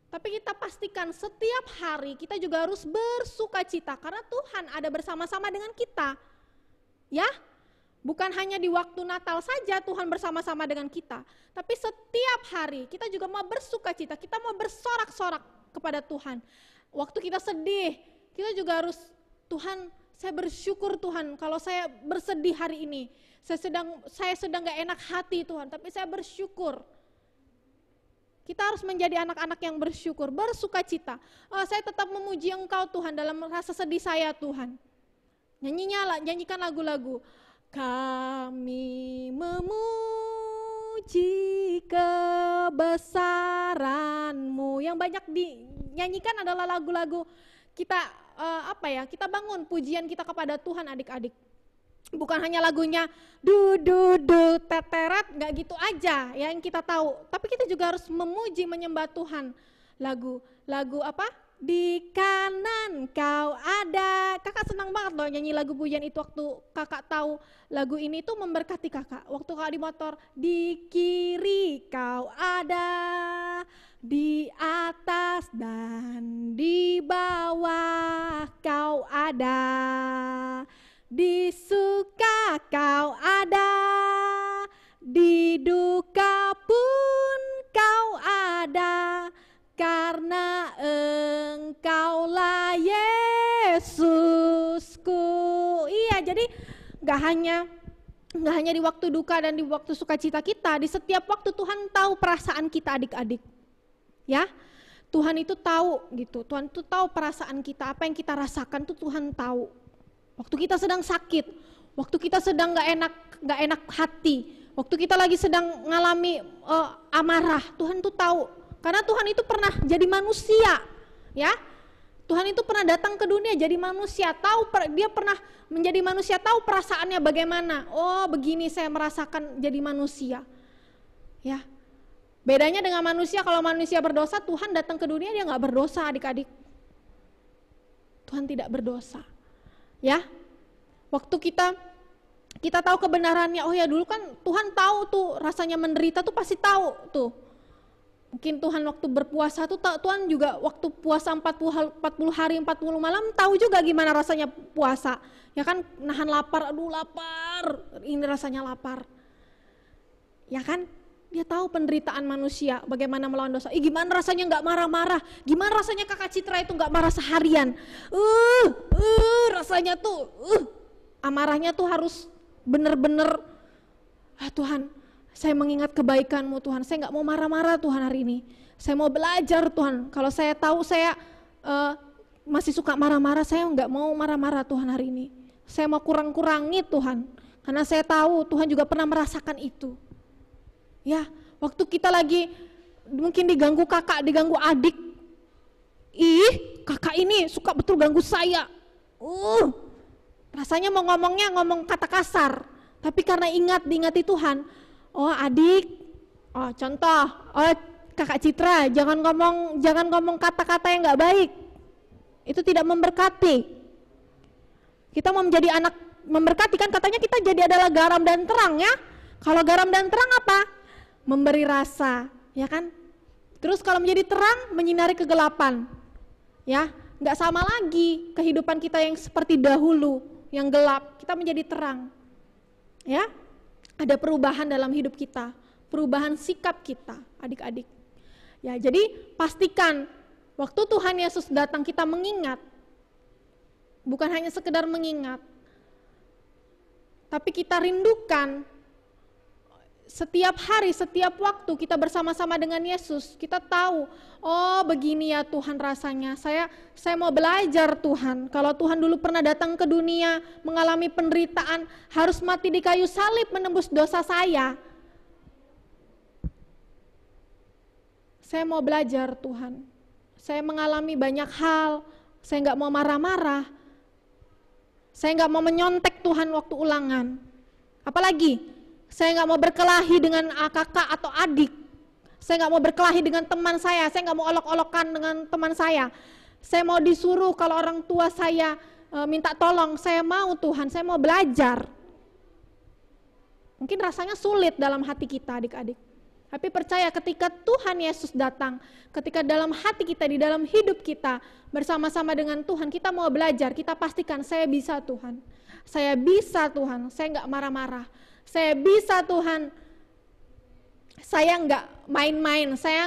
S3: Tapi kita pastikan setiap hari kita juga harus bersukacita karena Tuhan ada bersama-sama dengan kita. Ya, bukan hanya di waktu Natal saja Tuhan bersama-sama dengan kita, tapi setiap hari kita juga mau bersukacita, kita mau bersorak-sorak kepada Tuhan. Waktu kita sedih, kita juga harus, Tuhan, saya bersyukur Tuhan kalau saya bersedih hari ini. Saya sedang gak enak hati Tuhan, tapi saya bersyukur. Kita harus menjadi anak-anak yang bersyukur, bersukacita. Saya tetap memuji Engkau Tuhan dalam rasa sedih saya Tuhan. Nyanyikan lagu-lagu. Kami memuji kebesaran-Mu. Yang banyak dinyanyikan adalah lagu-lagu kita kita bangun pujian kita kepada Tuhan adik-adik. Bukan hanya lagunya du teteret, nggak gitu aja ya yang kita tahu. Tapi kita juga harus memuji, menyembah Tuhan. Lagu apa? Di kanan Kau ada. Kakak senang banget loh nyanyi lagu pujian itu waktu kakak tahu lagu ini tuh memberkati kakak. Waktu kakak di motor, di kiri Kau ada, di atas dan di bawah Kau ada, di suka Kau ada, di duka pun Kau ada, karena Engkaulah Yesusku. Iya, jadi gak hanya di waktu duka dan di waktu sukacita kita, di setiap waktu Tuhan tahu perasaan kita adik-adik. Ya, Tuhan itu tahu gitu. Tuhan itu tahu perasaan kita, apa yang kita rasakan tuh Tuhan tahu. Waktu kita sedang sakit, waktu kita sedang gak enak hati, waktu kita lagi sedang ngalami amarah, Tuhan tuh tahu. Karena Tuhan itu pernah jadi manusia, ya. Tuhan itu pernah datang ke dunia jadi manusia, dia pernah menjadi manusia, tahu perasaannya bagaimana. Oh, begini saya merasakan jadi manusia. Ya. Bedanya dengan manusia, kalau manusia berdosa, Tuhan datang ke dunia dia nggak berdosa, adik-adik. Tuhan tidak berdosa. Ya. Waktu kita tahu kebenarannya, oh ya dulu kan Tuhan tahu tuh rasanya menderita tuh pasti tahu tuh. Mungkin Tuhan waktu berpuasa tuh Tuhan juga waktu puasa 40 hari 40 malam tahu juga gimana rasanya puasa. Ya kan nahan lapar, aduh lapar, ini rasanya lapar. Ya kan? Dia tahu penderitaan manusia, bagaimana melawan dosa. Gimana rasanya nggak marah-marah? Gimana rasanya kakak Citra itu nggak marah seharian? Rasanya tuh, amarahnya tuh harus bener-bener, Tuhan, saya mengingat kebaikan-Mu Tuhan, saya nggak mau marah-marah Tuhan hari ini. Saya mau belajar Tuhan, kalau saya tahu saya masih suka marah-marah, saya nggak mau marah-marah Tuhan hari ini. Saya mau kurang-kurangi Tuhan, karena saya tahu Tuhan juga pernah merasakan itu. Ya, waktu kita lagi mungkin diganggu kakak, diganggu adik, kakak ini suka betul ganggu saya. Rasanya mau ngomongnya ngomong kata kasar, tapi karena diingati Tuhan, oh adik, oh contoh, oh kakak Citra, jangan ngomong kata-kata yang nggak baik, itu tidak memberkati. Kita mau menjadi anak memberkati kan katanya kita jadi adalah garam dan terang ya. Kalau garam dan terang apa? Memberi rasa, ya kan? Terus kalau menjadi terang, menyinari kegelapan, ya, nggak sama lagi kehidupan kita yang seperti dahulu, yang gelap, kita menjadi terang, ya. Ada perubahan dalam hidup kita, perubahan sikap kita, adik-adik. Ya, jadi pastikan waktu Tuhan Yesus datang kita mengingat, bukan hanya sekedar mengingat, tapi kita rindukan. Setiap hari, setiap waktu kita bersama-sama dengan Yesus, kita tahu, oh begini ya Tuhan rasanya, saya mau belajar Tuhan. Kalau Tuhan dulu pernah datang ke dunia, mengalami penderitaan, harus mati di kayu salib menembus dosa saya. Saya mau belajar Tuhan, saya mengalami banyak hal, saya nggak mau marah-marah, saya nggak mau menyontek Tuhan waktu ulangan, apalagi saya nggak mau berkelahi dengan kakak atau adik. Saya nggak mau berkelahi dengan teman saya nggak mau olok-olokan dengan teman saya. Saya mau disuruh kalau orang tua saya minta tolong, saya mau Tuhan, saya mau belajar. Mungkin rasanya sulit dalam hati kita adik-adik. Tapi percaya ketika Tuhan Yesus datang, ketika dalam hati kita, di dalam hidup kita, bersama-sama dengan Tuhan, kita mau belajar, kita pastikan saya bisa Tuhan. Saya bisa Tuhan, saya nggak marah-marah. Saya bisa Tuhan, saya nggak main-main, saya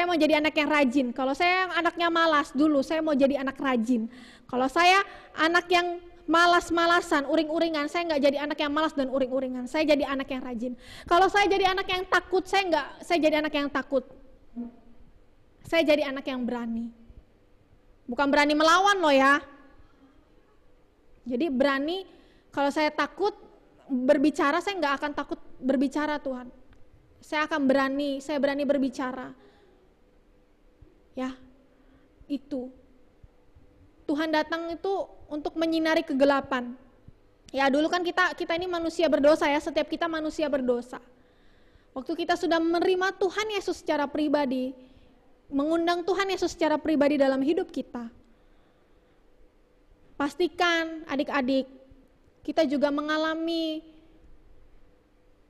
S3: mau jadi anak yang rajin. Kalau saya anaknya malas dulu, saya mau jadi anak rajin. Kalau saya anak yang malas-malasan, uring-uringan, saya nggak jadi anak yang malas dan uring-uringan. Saya jadi anak yang rajin. Kalau saya jadi anak yang takut, saya jadi anak yang takut. Saya jadi anak yang berani. Bukan berani melawan loh ya. Jadi berani, kalau saya takut berbicara, saya nggak akan takut berbicara Tuhan. Saya berani berbicara. Ya, itu. Tuhan datang itu untuk menyinari kegelapan. Ya dulu kan kita ini manusia berdosa ya, setiap kita manusia berdosa. Waktu kita sudah menerima Tuhan Yesus secara pribadi, mengundang Tuhan Yesus secara pribadi dalam hidup kita, pastikan adik-adik, kita juga mengalami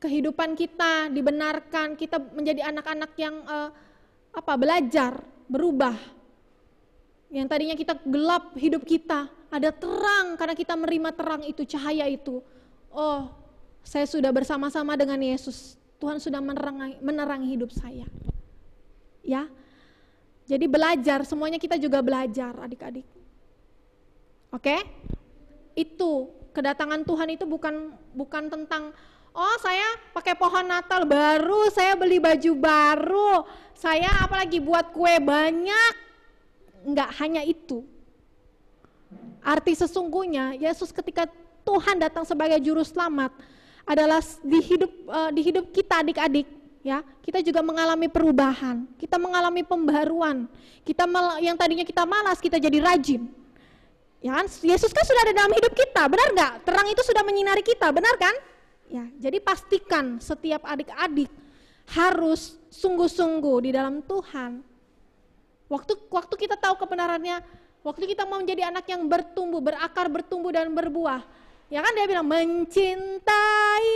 S3: kehidupan kita dibenarkan, kita menjadi anak-anak yang belajar, berubah. Yang tadinya kita gelap hidup kita, ada terang karena kita menerima terang itu, cahaya itu. Oh, saya sudah bersama-sama dengan Yesus. Tuhan sudah menerangi hidup saya. Ya. Jadi belajar, semuanya kita juga belajar, adik-adik. Oke? Itu kedatangan Tuhan itu bukan tentang oh saya pakai pohon Natal baru, saya beli baju baru, saya apalagi buat kue banyak. Enggak hanya itu. Arti sesungguhnya Yesus ketika Tuhan datang sebagai juru selamat adalah di hidup kita adik-adik, ya. Kita juga mengalami perubahan, kita mengalami pembaruan. Yang tadinya kita malas, kita jadi rajin. Ya kan? Yesus kan sudah ada dalam hidup kita, benar nggak? Terang itu sudah menyinari kita, benar kan? Ya, jadi pastikan setiap adik-adik harus sungguh-sungguh di dalam Tuhan. Waktu kita tahu kebenarannya, Waktu kita mau menjadi anak yang bertumbuh, berakar, bertumbuh dan berbuah. Ya kan dia bilang mencintai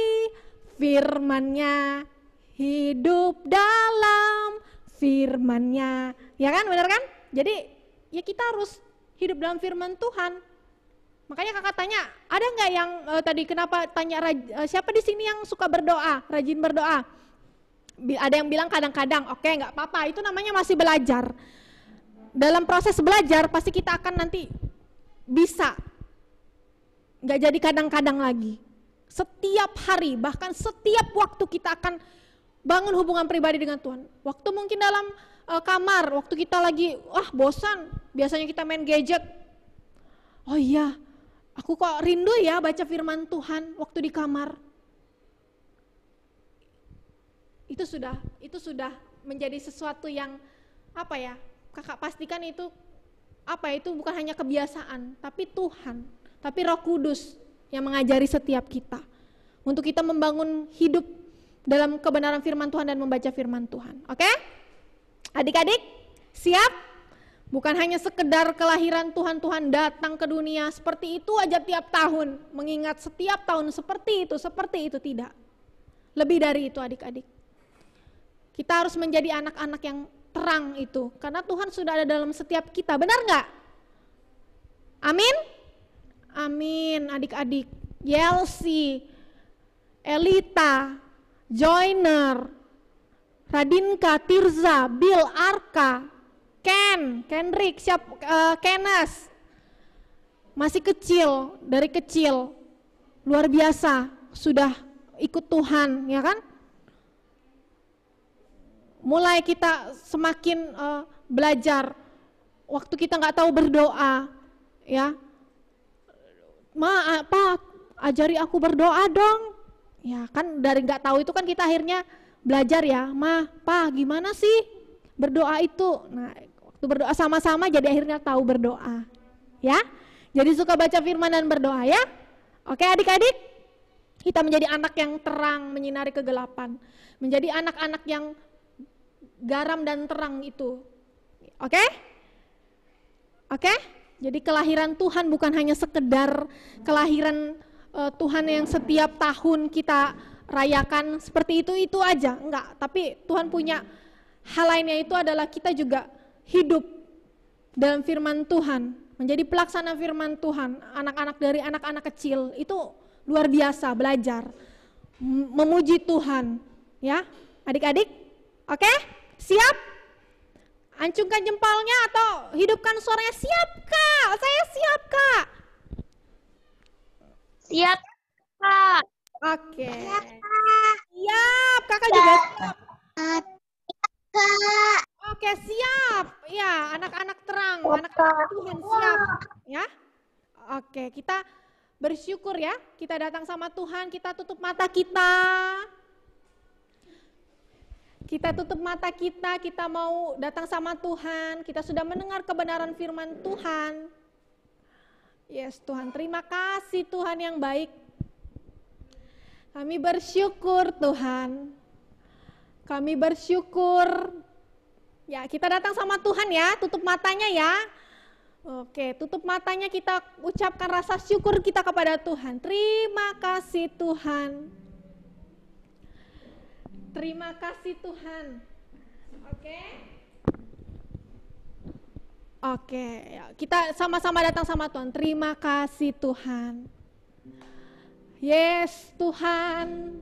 S3: firman-Nya, hidup dalam firman-Nya. Ya kan, benar kan? Jadi ya kita harus hidup dalam firman Tuhan. Makanya kakak tanya, ada nggak yang tadi kenapa tanya siapa di sini yang suka berdoa, rajin berdoa? Ada yang bilang kadang-kadang, oke nggak apa-apa, itu namanya masih belajar. Dalam proses belajar pasti kita akan nanti bisa, nggak jadi kadang-kadang lagi. Setiap hari, bahkan setiap waktu kita akan bangun hubungan pribadi dengan Tuhan. Waktu mungkin dalam kamar, waktu kita lagi bosan, biasanya kita main gadget. Oh iya, aku kok rindu ya baca firman Tuhan waktu di kamar. Itu sudah menjadi sesuatu yang apa ya? Kakak pastikan itu bukan hanya kebiasaan, tapi Tuhan, tapi Roh Kudus yang mengajari setiap kita untuk kita membangun hidup dalam kebenaran firman Tuhan dan membaca firman Tuhan. Oke? Adik-adik, siap? Bukan hanya sekedar kelahiran Tuhan datang ke dunia seperti itu aja tiap tahun, mengingat setiap tahun seperti itu, tidak. Lebih dari itu adik-adik. Kita harus menjadi anak-anak yang terang itu, karena Tuhan sudah ada dalam setiap kita, benar nggak? Amin? Amin adik-adik. Yelsi, Elita, Joiner, Radinka, Tirza, Bill, Arka, Kendrick, Kenes, masih kecil, dari kecil, luar biasa, sudah ikut Tuhan, ya kan? Mulai kita semakin belajar, waktu kita nggak tahu berdoa, ya, Pak, ajari aku berdoa dong, ya kan dari nggak tahu itu kan kita akhirnya belajar ya, Pak, gimana sih berdoa itu? Nah, waktu berdoa sama-sama jadi akhirnya tahu berdoa, ya. Jadi suka baca firman dan berdoa ya. Oke adik-adik, kita menjadi anak yang terang menyinari kegelapan, menjadi anak-anak yang garam dan terang itu. Oke? Oke? Jadi kelahiran Tuhan bukan hanya sekedar kelahiran Tuhan yang setiap tahun kita rayakan seperti itu aja, enggak. Tapi Tuhan punya hal lainnya, itu adalah kita juga hidup dalam firman Tuhan, menjadi pelaksana firman Tuhan. Anak-anak dari anak-anak kecil itu luar biasa belajar memuji Tuhan, ya adik-adik. Oke? Siap? Ancungkan jempolnya atau hidupkan suaranya. Siap Kak, saya siap Kak.
S7: Siap, Kak.
S3: Oke. Siap, kakak juga siap.
S5: Kak.
S3: Oke, siap. Ya, anak-anak terang, anak-anak Tuhan siap. Ya. Oke, kita bersyukur ya. Kita datang sama Tuhan, kita tutup mata kita. Kita tutup mata kita mau datang sama Tuhan, kita sudah mendengar kebenaran firman Tuhan. Yes Tuhan, terima kasih Tuhan yang baik. Kami bersyukur Tuhan. Kami bersyukur. Ya, kita datang sama Tuhan ya, tutup matanya ya. Oke, tutup matanya, kita ucapkan rasa syukur kita kepada Tuhan. Terima kasih Tuhan. Terima kasih Tuhan. Oke, ya, kita sama-sama datang sama Tuhan. Terima kasih Tuhan. Yes Tuhan.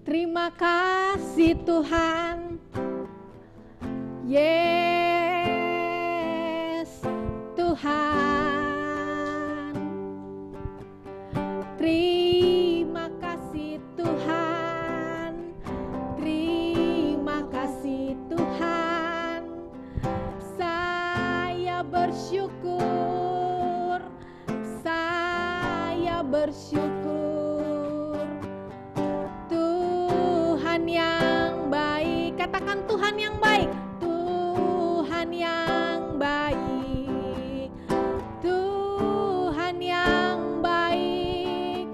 S3: Terima kasih Tuhan. Yes Tuhan. Terima kasih Tuhan. Terima kasih Tuhan. Saya bersyukur. Saya bersyukur. Tuhan yang baik. Katakan Tuhan yang baik. Tuhan yang baik. Tuhan yang baik.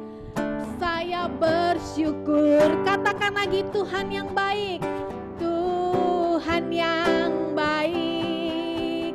S3: Saya bersyukur. Katakan lagi, Tuhan yang baik. Tuhan yang baik.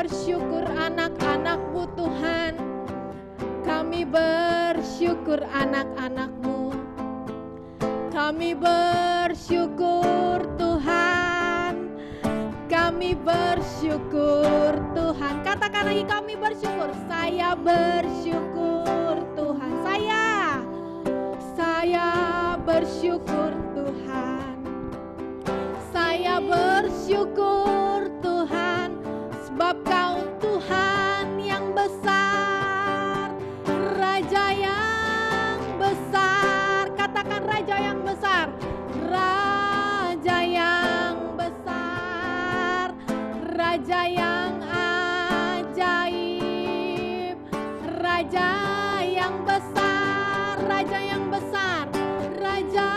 S3: bersyukur anak-anak-Mu Tuhan. Kami bersyukur anak-anak-Mu. Kami bersyukur Tuhan. Kami bersyukur Tuhan. Katakan lagi, kami bersyukur. Saya bersyukur Tuhan. Saya bersyukur Tuhan. Saya bersyukur Tuhan, sebab Kau Tuhan yang besar, Raja yang besar. Katakan Raja yang besar. Raja yang besar, Raja yang ajaib, Raja yang besar, Raja yang besar, Raja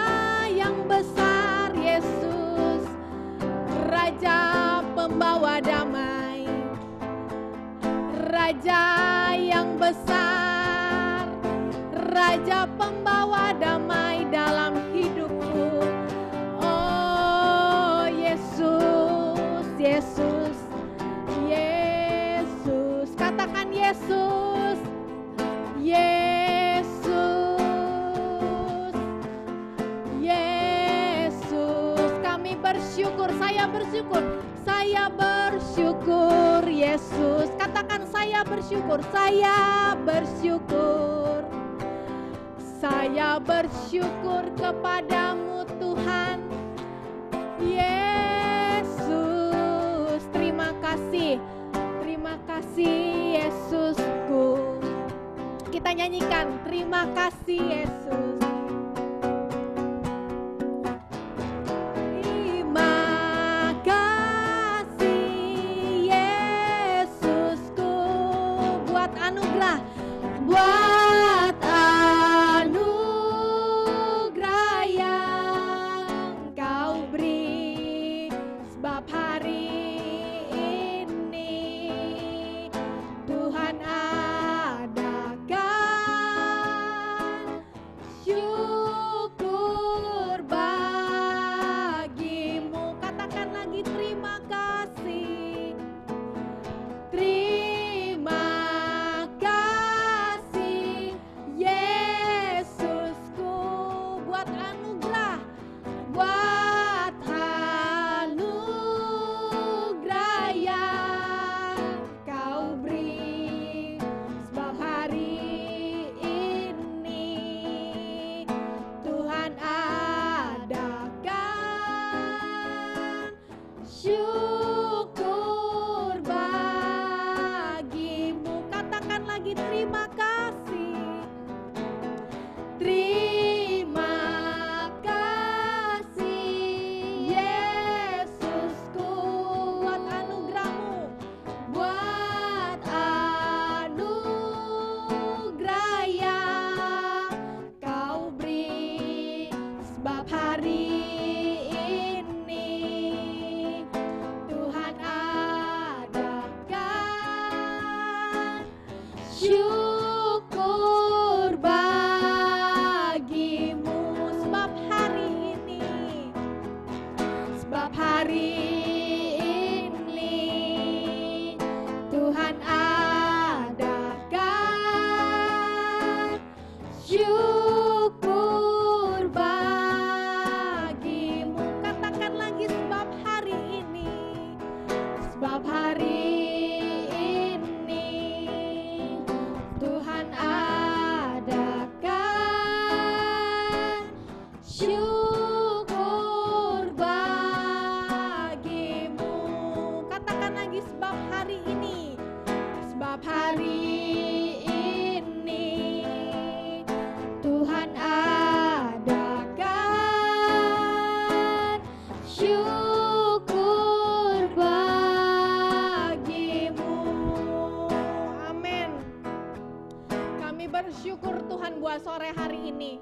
S3: yang besar, Yesus, Raja pembawa damai, Raja yang besar, Raja pembawa damai dalam hidupku. Oh Yesus, Yesus, Yesus. Katakan Yesus, Yesus, Yesus. Kami bersyukur, saya bersyukur. Saya bersyukur Yesus. Katakan saya bersyukur, saya bersyukur. Saya bersyukur kepadamu Tuhan Yesus. Terima kasih Yesusku. Kita nyanyikan, terima kasih Yesus. Terima kasih Yesusku buat anugerah, buat anugerah yang Kau beri, sebab hari ini Tuhan adakan syukur bagimu. Katakan lagi, terima kasih. Terima kasih Yesusku buat anugerah, buat anugerah yang Kau beri, sebab hari ini Tuhan adakan syukur bagimu. Katakan lagi, terima kasih. Terima kasih Yesusku buat anugerah-Mu, buat anugerah yang Kau beri, sebab hari ini Tuhan adakan syukur bagimu. Sebab hari ini, sebab hari ini Tuhan adakan syukur bagimu. Katakan lagi, sebab hari ini, sebab hari ini Tuhan adakan syukur bagimu. Katakan lagi, sebab hari ini, sebab hari ini Tuhan adakan syukur bagimu. Amin. Kami bersyukur Tuhan buat sore hari ini.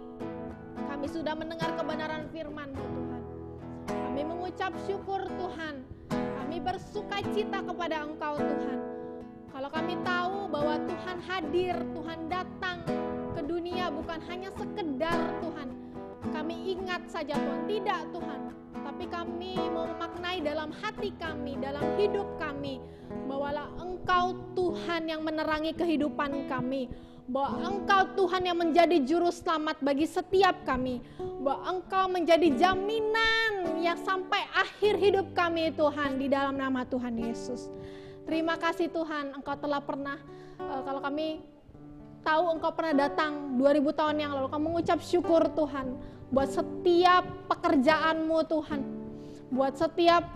S3: Kami sudah mendengar kebenaran firman-Mu Tuhan. Kami mengucap syukur Tuhan. Kami bersuka cita kepada Engkau Tuhan. Kalau kami tahu bahwa Tuhan hadir, Tuhan datang ke dunia bukan hanya sekedar Tuhan kami ingat saja Tuhan, tidak Tuhan. Tapi kami mau memaknai dalam hati kami, dalam hidup kami, bahwa Engkau Tuhan yang menerangi kehidupan kami, bahwa Engkau Tuhan yang menjadi juru selamat bagi setiap kami, bahwa Engkau menjadi jaminan yang sampai akhir hidup kami Tuhan, di dalam nama Tuhan Yesus. Terima kasih Tuhan, Engkau telah pernah, kalau kami tahu Engkau pernah datang 2000 tahun yang lalu, kami mengucap syukur Tuhan buat setiap pekerjaan-Mu Tuhan, buat setiap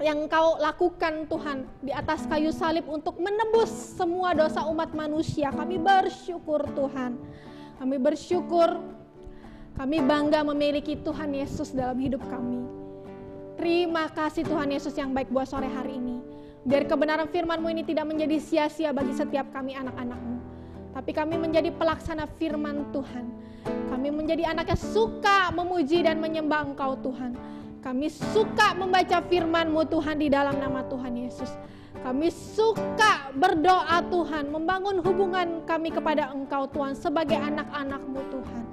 S3: yang Engkau lakukan Tuhan di atas kayu salib untuk menebus semua dosa umat manusia. Kami bersyukur Tuhan, kami bersyukur, kami bangga memiliki Tuhan Yesus dalam hidup kami. Terima kasih Tuhan Yesus yang baik buat sore hari ini. Biar kebenaran firman-Mu ini tidak menjadi sia-sia bagi setiap kami anak-anak-Mu, tapi kami menjadi pelaksana firman Tuhan. Kami menjadi anak yang suka memuji dan menyembah Engkau Tuhan. Kami suka membaca firman-Mu Tuhan di dalam nama Tuhan Yesus. Kami suka berdoa Tuhan, membangun hubungan kami kepada Engkau Tuhan sebagai anak-anak-Mu Tuhan.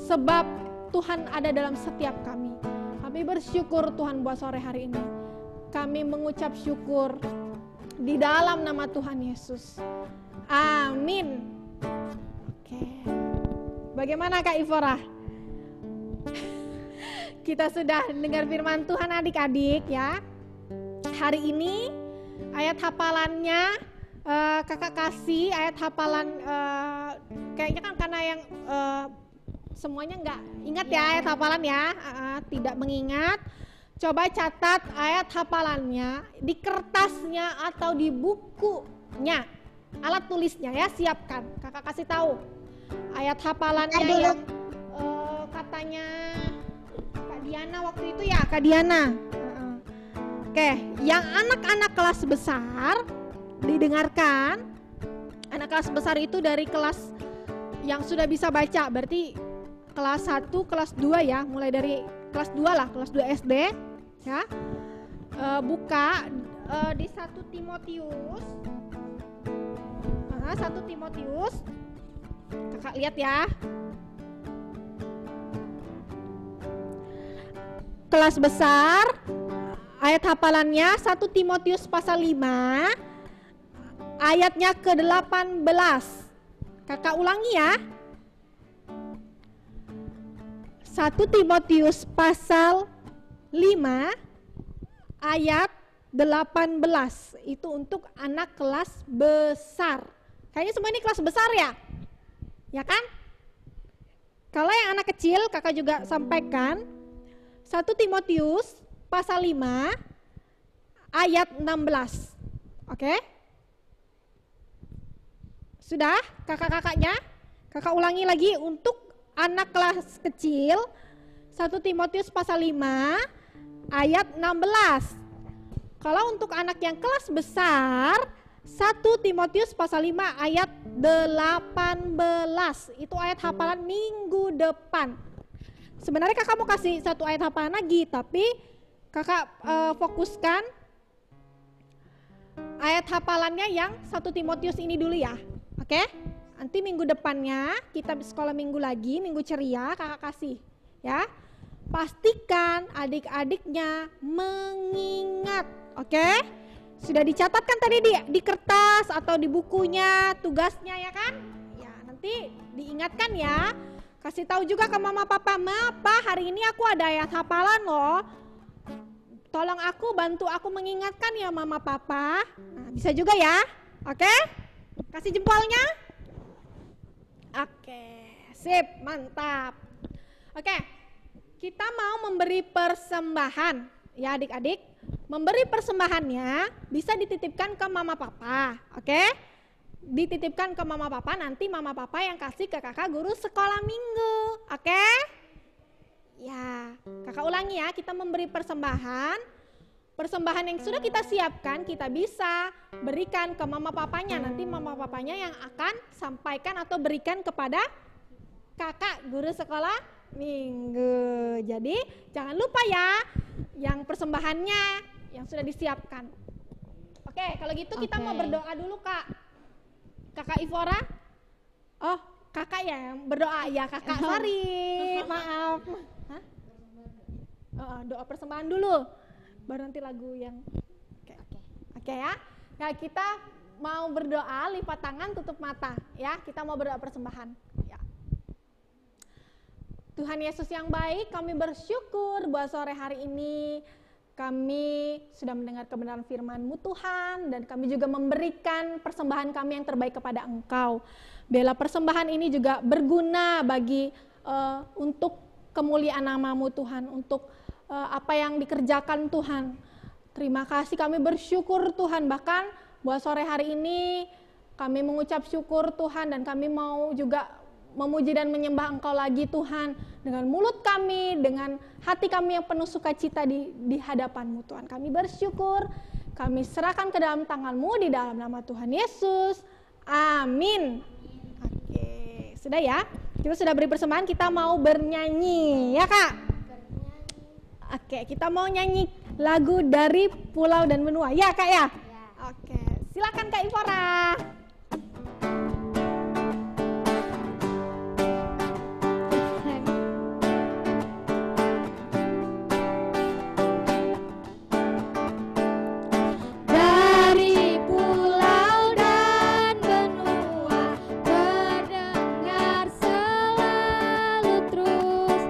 S3: Sebab Tuhan ada dalam setiap kami. Kami bersyukur Tuhan buat sore hari ini. Kami mengucap syukur di dalam nama Tuhan Yesus. Amin. Oke. Bagaimana Kak Ivora? Kita sudah dengar firman Tuhan adik-adik ya. Hari ini ayat hafalannya kakak kasih ayat hafalan, kayaknya kan karena yang semuanya nggak ingat ya ayat hafalan ya, tidak mengingat. Coba catat ayat hafalannya di kertasnya atau di bukunya, alat tulisnya ya, siapkan. Kakak kasih tahu ayat hafalannya yang katanya Kak Diana waktu itu ya, Kak Diana. Oke, yang anak-anak kelas besar didengarkan. Anak kelas besar itu dari kelas yang sudah bisa baca, berarti kelas 1, kelas 2 ya, mulai dari kelas 2 lah, kelas 2 SD ya. Buka di 1 Timotius. 1 Timotius. Kakak lihat ya. Kelas besar, ayat hafalannya 1 Timotius pasal 5, ayatnya ke-18. Kakak ulangi ya. 1 Timotius pasal 5 ayat 18. Itu untuk anak kelas besar. Kayaknya semua ini kelas besar ya? Ya kan? Kalau yang anak kecil kakak juga sampaikan 1 Timotius pasal 5 ayat 16. Oke? Sudah kakak-kakaknya? Kakak ulangi lagi untuk anak kelas kecil 1 Timotius pasal 5 ayat 16. Kalau untuk anak yang kelas besar 1 Timotius pasal 5 ayat 18. Itu ayat hafalan minggu depan. Sebenarnya kakak mau kasih 1 ayat hafalan lagi, tapi kakak fokuskan ayat hafalannya yang 1 Timotius ini dulu ya. Oke? Nanti minggu depannya kita sekolah minggu lagi, minggu ceria kakak kasih ya. Pastikan adik-adiknya mengingat, oke? Sudah dicatatkan tadi di kertas atau di bukunya tugasnya ya kan? Ya nanti diingatkan ya. Kasih tahu juga ke mama papa, "Pak, hari ini aku ada ayat hafalan loh. Tolong bantu aku mengingatkan ya mama papa." Nah, bisa juga ya. Oke? Kasih jempolnya. Oke, sip, mantap. Oke, kita mau memberi persembahan ya adik-adik. Memberi persembahannya bisa dititipkan ke mama papa, oke? Dititipkan ke mama papa, nanti mama papa yang kasih ke kakak guru sekolah minggu, oke? Ya, kakak ulangi ya, kita memberi persembahan. Persembahan yang sudah kita siapkan kita bisa berikan ke mama papanya. Nanti mama papanya yang akan sampaikan atau berikan kepada kakak guru sekolah minggu. Jadi jangan lupa ya yang persembahannya yang sudah disiapkan. Oke, kalau gitu kita mau berdoa dulu Kak. Kakak Ivora. Oh, kakak ya yang berdoa ya, kakak Sari, maaf. Hah? Doa persembahan dulu, baru nanti lagu yang oke ya. Nah, kita mau berdoa, lipat tangan, tutup mata ya. Kita mau berdoa persembahan ya. Tuhan Yesus yang baik, kami bersyukur buat sore hari ini kami sudah mendengar kebenaran firman-Mu Tuhan, dan kami juga memberikan persembahan kami yang terbaik kepada Engkau. Biarlah persembahan ini juga berguna bagi untuk kemuliaan nama-Mu Tuhan, untuk apa yang dikerjakan Tuhan. Terima kasih, kami bersyukur Tuhan, bahkan buat sore hari ini kami mengucap syukur Tuhan, dan kami mau juga memuji dan menyembah Engkau lagi Tuhan, dengan mulut kami, dengan hati kami yang penuh sukacita di hadapan-Mu Tuhan. Kami bersyukur, kami serahkan ke dalam tangan-Mu di dalam nama Tuhan Yesus. Amin. Oke, sudah ya. Kita sudah beri persembahan, kita mau bernyanyi, ya Kak? Oke, kita mau nyanyi lagu dari Pulau dan Benua, ya Kak ya? Oke, silakan Kak Ivora.
S4: Dari pulau dan benua terdengar selalu terus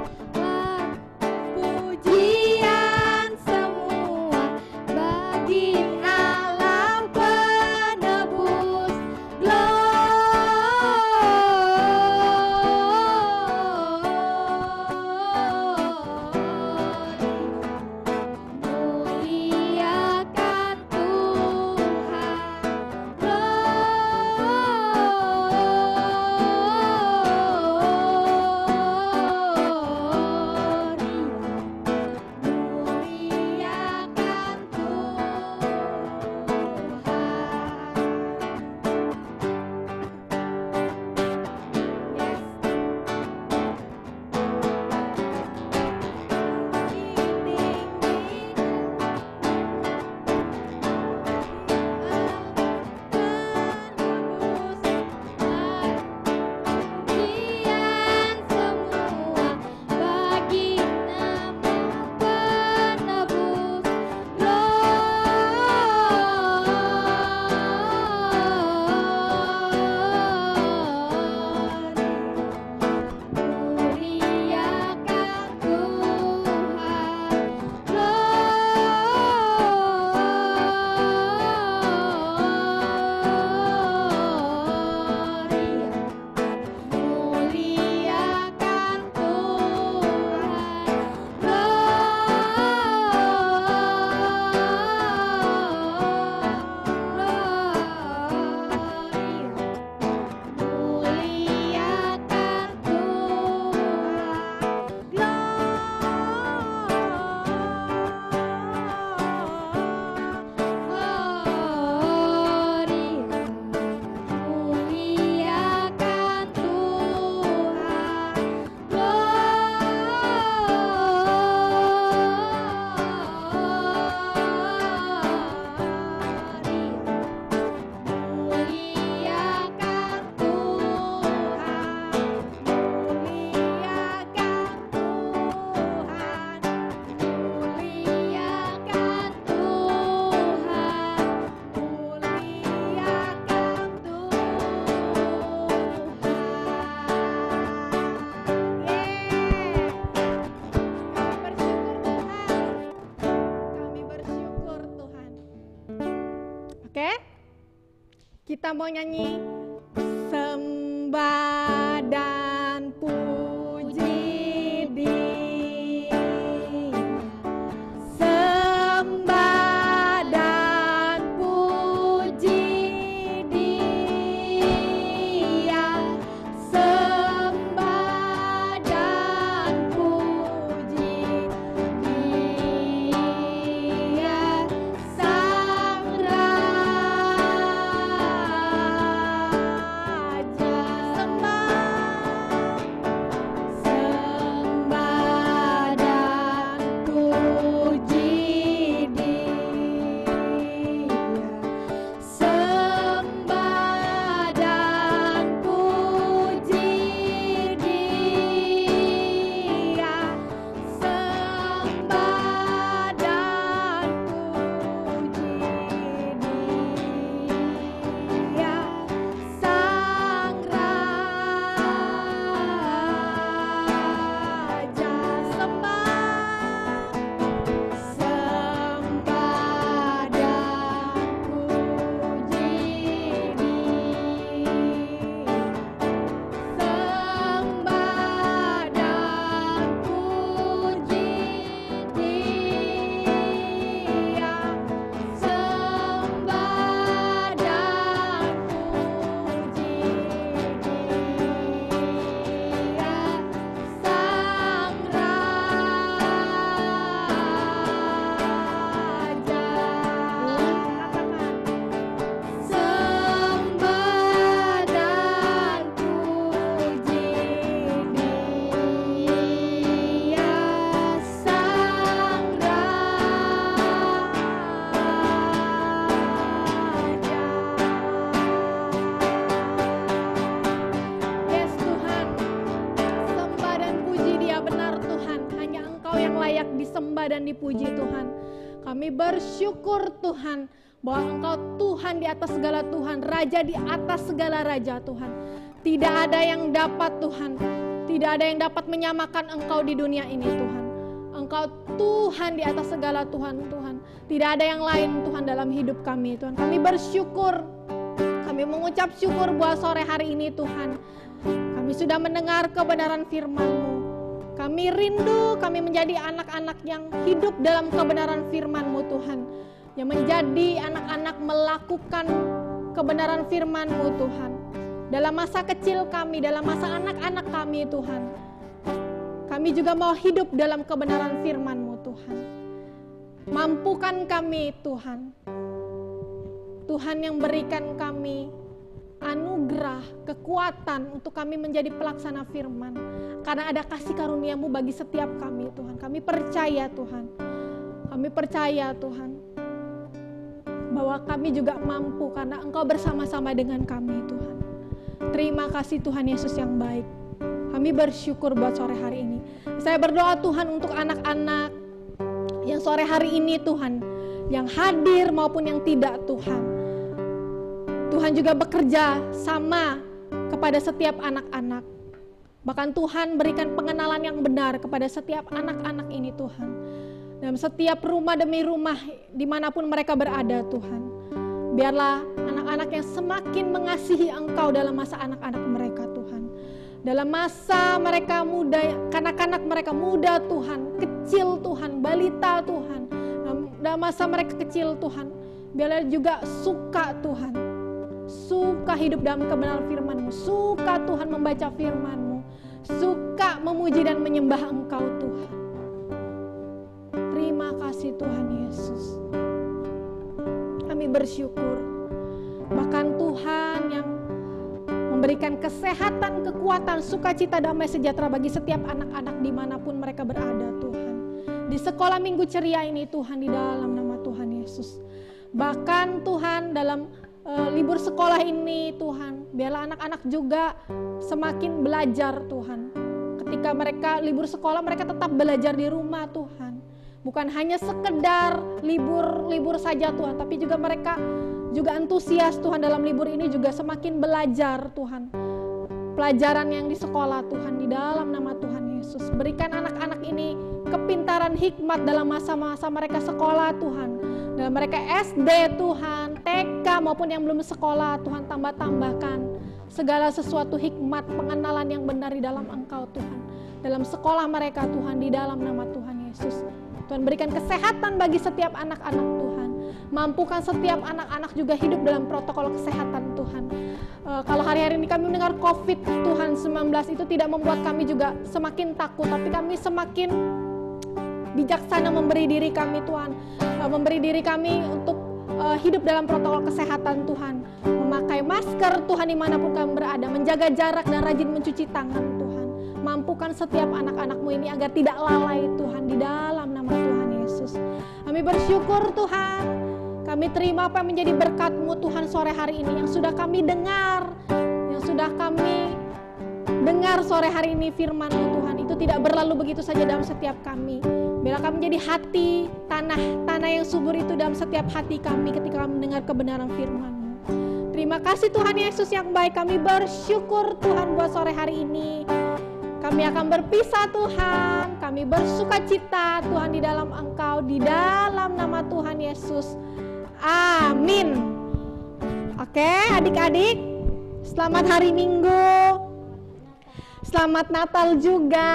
S4: pujian semua bagi Allah penebus. Muliakan
S3: Kita mau nyanyi sembah dan puji Dia. Sembah dan puji Dia. Sembah dan puji Dia. Sang Raja. Sembah disembah dan dipuji Tuhan. Kami bersyukur Tuhan bahwa Engkau Tuhan di atas segala Tuhan, Raja di atas segala Raja Tuhan. Tidak ada yang dapat Tuhan, tidak ada yang dapat menyamakan Engkau di dunia ini Tuhan. Engkau Tuhan di atas segala Tuhan, Tuhan. Tidak ada yang lain Tuhan dalam hidup kami Tuhan. Kami bersyukur, kami mengucap syukur buat sore hari ini Tuhan. Kami sudah mendengar kebenaran firman-Mu. Kami rindu, kami menjadi anak-anak yang hidup dalam kebenaran firman-Mu Tuhan. Yang menjadi anak-anak melakukan kebenaran firman-Mu Tuhan. Dalam masa kecil kami, dalam masa anak-anak kami Tuhan. Kami juga mau hidup dalam kebenaran firman-Mu Tuhan. Mampukan kami Tuhan. Tuhan yang berikan kami anugerah, kekuatan untuk kami menjadi pelaksana firman. Karena ada kasih karunia-Mu bagi setiap kami Tuhan. Kami percaya Tuhan. Kami percaya Tuhan. Bahwa kami juga mampu karena Engkau bersama-sama dengan kami Tuhan. Terima kasih Tuhan Yesus yang baik. Kami bersyukur buat sore hari ini. Saya berdoa Tuhan untuk anak-anak yang sore hari ini Tuhan, yang hadir maupun yang tidak Tuhan. Tuhan juga bekerja sama kepada setiap anak-anak. Bahkan Tuhan berikan pengenalan yang benar kepada setiap anak-anak ini Tuhan. Dalam setiap rumah demi rumah dimanapun mereka berada Tuhan. Biarlah anak-anak yang semakin mengasihi Engkau dalam masa anak-anak mereka Tuhan. Dalam masa mereka muda, kanak-kanak mereka muda Tuhan, kecil Tuhan, balita Tuhan. Dalam masa mereka kecil Tuhan, biarlah juga suka Tuhan. Suka hidup dalam kebenaran firman-Mu, suka Tuhan membaca firman-Mu, suka memuji dan menyembah Engkau Tuhan. Terima kasih Tuhan Yesus. Kami bersyukur. Bahkan Tuhan yang memberikan kesehatan, kekuatan, sukacita, damai sejahtera bagi setiap anak-anak dimanapun mereka berada Tuhan. Di sekolah minggu ceria ini Tuhan, di dalam nama Tuhan Yesus. Bahkan Tuhan dalam libur sekolah ini Tuhan, biarlah anak-anak juga semakin belajar Tuhan. Ketika mereka libur sekolah, mereka tetap belajar di rumah Tuhan. Bukan hanya sekedar libur saja Tuhan, tapi juga mereka juga antusias Tuhan dalam libur ini juga semakin belajar Tuhan. Pelajaran yang di sekolah Tuhan, di dalam nama Tuhan Yesus. Berikan anak-anak ini kepintaran hikmat dalam masa-masa mereka sekolah Tuhan. Dalam mereka SD Tuhan, TK maupun yang belum sekolah Tuhan, tambah-tambahkan segala sesuatu hikmat, pengenalan yang benar di dalam Engkau Tuhan. Dalam sekolah mereka Tuhan, di dalam nama Tuhan Yesus. Tuhan berikan kesehatan bagi setiap anak-anak Tuhan. Mampukan setiap anak-anak juga hidup dalam protokol kesehatan Tuhan. Kalau hari-hari ini kami mendengar COVID Tuhan 19 itu tidak membuat kami juga semakin takut, tapi kami semakin bijaksana memberi diri kami Tuhan. Memberi diri kami untuk hidup dalam protokol kesehatan Tuhan. Memakai masker Tuhan dimanapun kami berada. Menjaga jarak dan rajin mencuci tangan Tuhan. Mampukan setiap anak-anak-Mu ini agar tidak lalai Tuhan, di dalam nama Tuhan Yesus. Kami bersyukur Tuhan. Kami terima apa yang menjadi berkat-Mu Tuhan sore hari ini, yang sudah kami dengar, yang sudah kami dengar sore hari ini firman-Mu Tuhan. Itu tidak berlalu begitu saja dalam setiap kami. Biarlah kami menjadi hati, tanah yang subur itu dalam setiap hati kami ketika kami mendengar kebenaran firman-Mu. Terima kasih Tuhan Yesus yang baik. Kami bersyukur Tuhan buat sore hari ini. Kami akan berpisah Tuhan, kami bersukacita Tuhan di dalam Engkau, di dalam nama Tuhan Yesus. Amin. Oke adik-adik, selamat hari Minggu. Selamat Natal juga.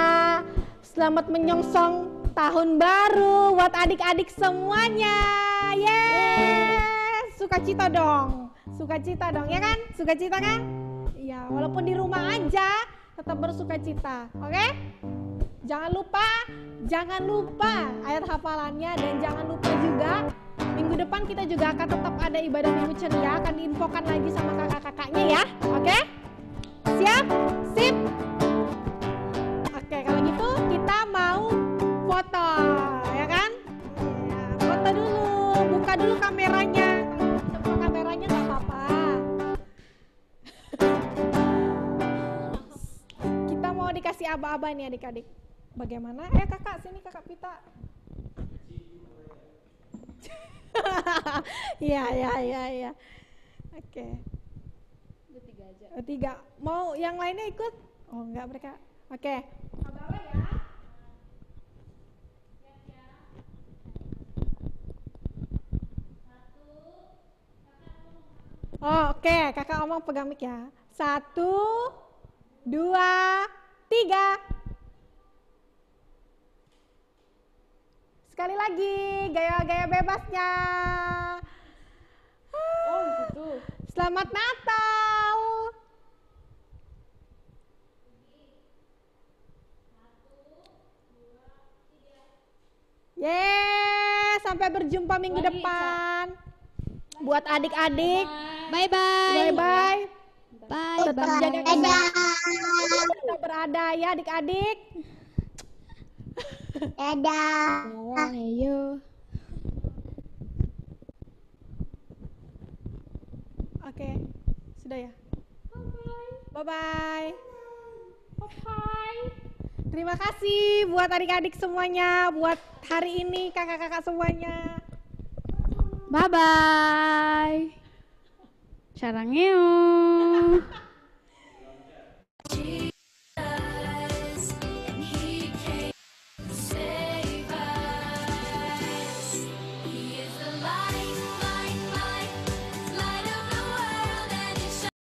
S3: Selamat menyongsong tahun baru buat adik-adik semuanya. Yes, sukacita dong. Sukacita dong, ya kan? Sukacita kan? Ya, walaupun di rumah aja tetap bersukacita, oke? Jangan lupa ayat hafalannya, dan jangan lupa juga minggu depan kita juga akan tetap ada ibadah minggu ceria, akan diinfokan lagi sama kakak-kakaknya ya, oke? Siap? Sip? Oke, kalau gitu kita mau foto, ya kan? Ya, foto dulu, buka dulu kameranya. Kalau buka kameranya nggak apa-apa. Kita mau dikasih aba-aba nih adik-adik. Bagaimana? Kakak, sini kakak Pita. Iya. Oke. Bertiga aja. Bertiga. Mau yang lainnya ikut? Oh enggak mereka. Oke. Abang ya. Oh, oke, kakak omong pegang mic ya. 1, 2, 3. Sekali lagi, gaya-gaya bebasnya. Oh, gitu. Selamat Natal. Yeay, sampai berjumpa minggu depan. Buat adik-adik,
S4: Bye-bye.
S3: bye-bye.
S4: Bye.
S3: Tetap jaga kesehatan, tetap berada ya adik-adik.
S5: Dadah.
S4: Ayo.
S3: Oke, sudah ya? Bye-bye. Bye-bye. Terima kasih buat adik-adik semuanya, buat hari ini kakak-kakak semuanya.
S4: Bye-bye. Sarangeo.